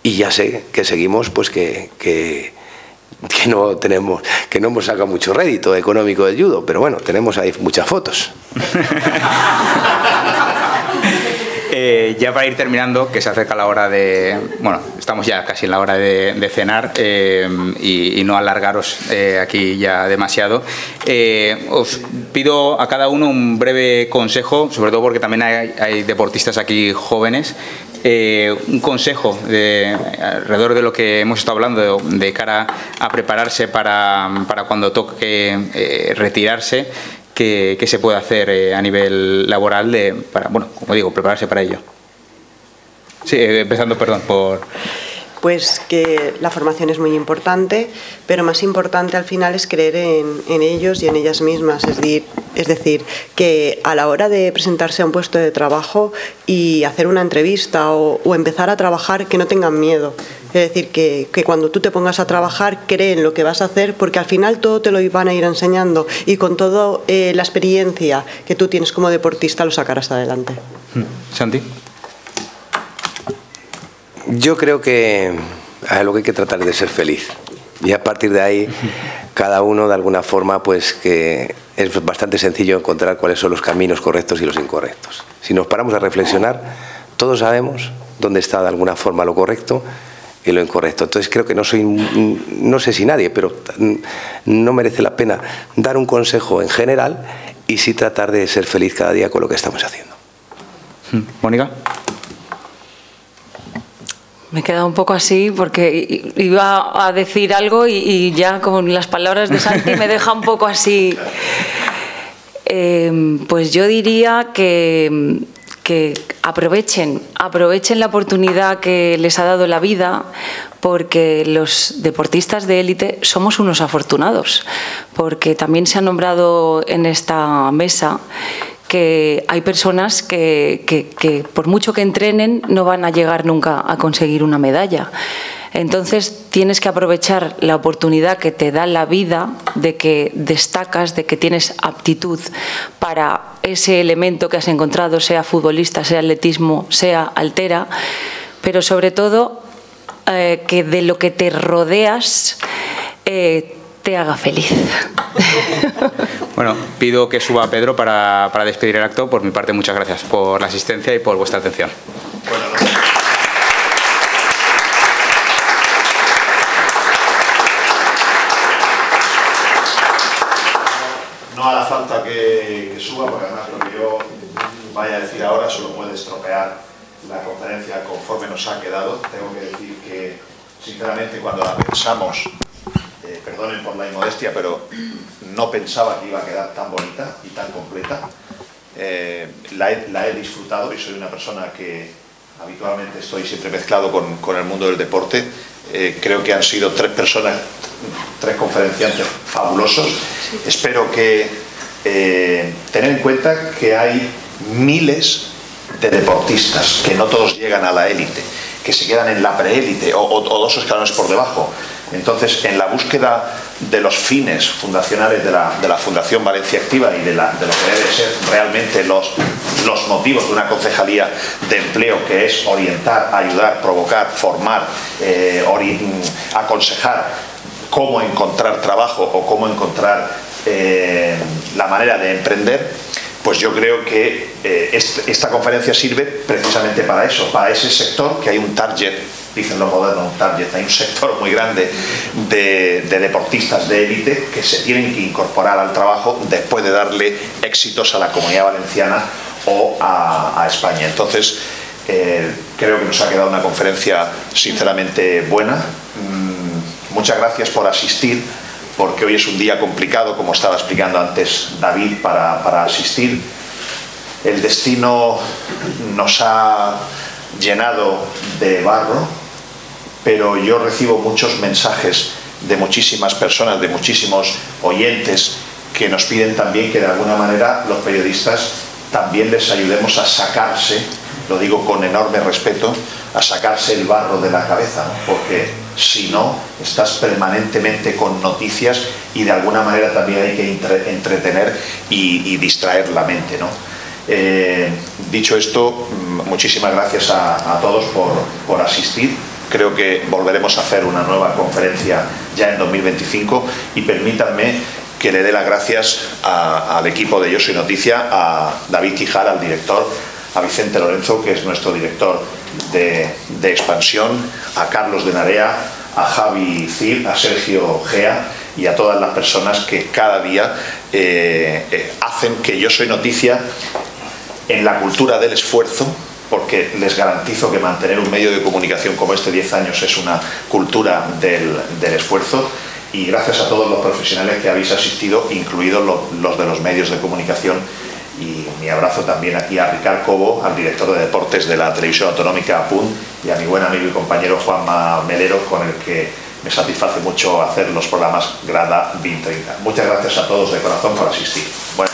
Y ya sé que seguimos, pues que no hemos sacado mucho rédito económico del judo, pero bueno, tenemos ahí muchas fotos. Ya para ir terminando, que se acerca la hora de... Bueno, estamos ya casi en la hora de cenar y no alargaros aquí ya demasiado. Os pido a cada uno un breve consejo, sobre todo porque también hay deportistas aquí jóvenes. Un consejo alrededor de lo que hemos estado hablando de cara a prepararse para cuando toque retirarse. ¿Qué se puede hacer a nivel laboral para, bueno, como digo, prepararse para ello? Sí, empezando, perdón, por... Pues que la formación es muy importante, pero más importante al final es creer en ellos y en ellas mismas. Es decir, que a la hora de presentarse a un puesto de trabajo y hacer una entrevista o empezar a trabajar, que no tengan miedo. Es decir, que cuando tú te pongas a trabajar, cree en lo que vas a hacer, porque al final todo te lo van a ir enseñando y con toda la experiencia que tú tienes como deportista lo sacarás adelante. Santi. Yo creo que lo que hay que tratar es de ser feliz. Y a partir de ahí, cada uno de alguna forma, pues que es bastante sencillo encontrar cuáles son los caminos correctos y los incorrectos. Si nos paramos a reflexionar, todos sabemos dónde está de alguna forma lo correcto y lo incorrecto. Entonces creo que no sé si nadie, pero no merece la pena dar un consejo en general y sí tratar de ser feliz cada día con lo que estamos haciendo. Mónica. Me he quedado un poco así porque iba a decir algo y ya con las palabras de Santi me deja un poco así. Pues yo diría que aprovechen la oportunidad que les ha dado la vida, porque los deportistas de élite somos unos afortunados, porque también se ha nombrado en esta mesa que hay personas que por mucho que entrenen no van a llegar nunca a conseguir una medalla. Entonces tienes que aprovechar la oportunidad que te da la vida de que destacas, de que tienes aptitud para ese elemento que has encontrado, sea futbolista, sea atletismo, sea altera, pero sobre todo que de lo que te rodeas te haga feliz. Bueno, pido que suba Pedro para despedir el acto. Por mi parte, muchas gracias por la asistencia y por vuestra atención. No hará falta que suba, porque además lo que yo vaya a decir ahora solo puede estropear la conferencia conforme nos ha quedado. Tengo que decir que, sinceramente, cuando la pensamos, perdonen por la inmodestia, pero no pensaba que iba a quedar tan bonita y tan completa. La he disfrutado y soy una persona que habitualmente estoy siempre mezclado con el mundo del deporte. Creo que han sido tres conferenciantes fabulosos. Espero que tener en cuenta que hay miles de deportistas que no todos llegan a la élite, que se quedan en la preélite o 2 escalones por debajo. Entonces, en la búsqueda de los fines fundacionales de la Fundación Valencia Activa y de lo que debe ser realmente los motivos de una concejalía de empleo, que es orientar, ayudar, provocar, formar, aconsejar cómo encontrar trabajo o cómo encontrar la manera de emprender, pues yo creo que esta conferencia sirve precisamente para eso, para ese sector, que hay un target, dicen los modernos, un target, hay un sector muy grande de deportistas de élite que se tienen que incorporar al trabajo después de darle éxitos a la Comunidad Valenciana o a España. Entonces, creo que nos ha quedado una conferencia sinceramente buena. Muchas gracias por asistir, porque hoy es un día complicado, como estaba explicando antes David, para asistir. El destino nos ha llenado de barro, pero yo recibo muchos mensajes de muchísimas personas, de muchísimos oyentes, que nos piden también que de alguna manera los periodistas también les ayudemos a sacarse, lo digo con enorme respeto, a sacarse el barro de la cabeza, ¿no? Porque si no, estás permanentemente con noticias y de alguna manera también hay que entretener y distraer la mente, ¿no? Dicho esto, muchísimas gracias a todos por asistir. Creo que volveremos a hacer una nueva conferencia ya en 2025 y permítanme que le dé las gracias al equipo de Yo Soy Noticia, a David Quijar, al director, a Vicente Lorenzo, que es nuestro director de expansión, a Carlos de Narea, a Javi Cid, a Sergio Gea y a todas las personas que cada día hacen que Yo Soy Noticia en la cultura del esfuerzo, porque les garantizo que mantener un medio de comunicación como este 10 años es una cultura del esfuerzo, y gracias a todos los profesionales que habéis asistido, incluidos los de los medios de comunicación. Y mi abrazo también aquí a Ricard Cobo, al director de deportes de la Televisión Autonómica PUN, y a mi buen amigo y compañero Juanma Melero, con el que me satisface mucho hacer los programas Grada 2030. Muchas gracias a todos de corazón por asistir. Bueno.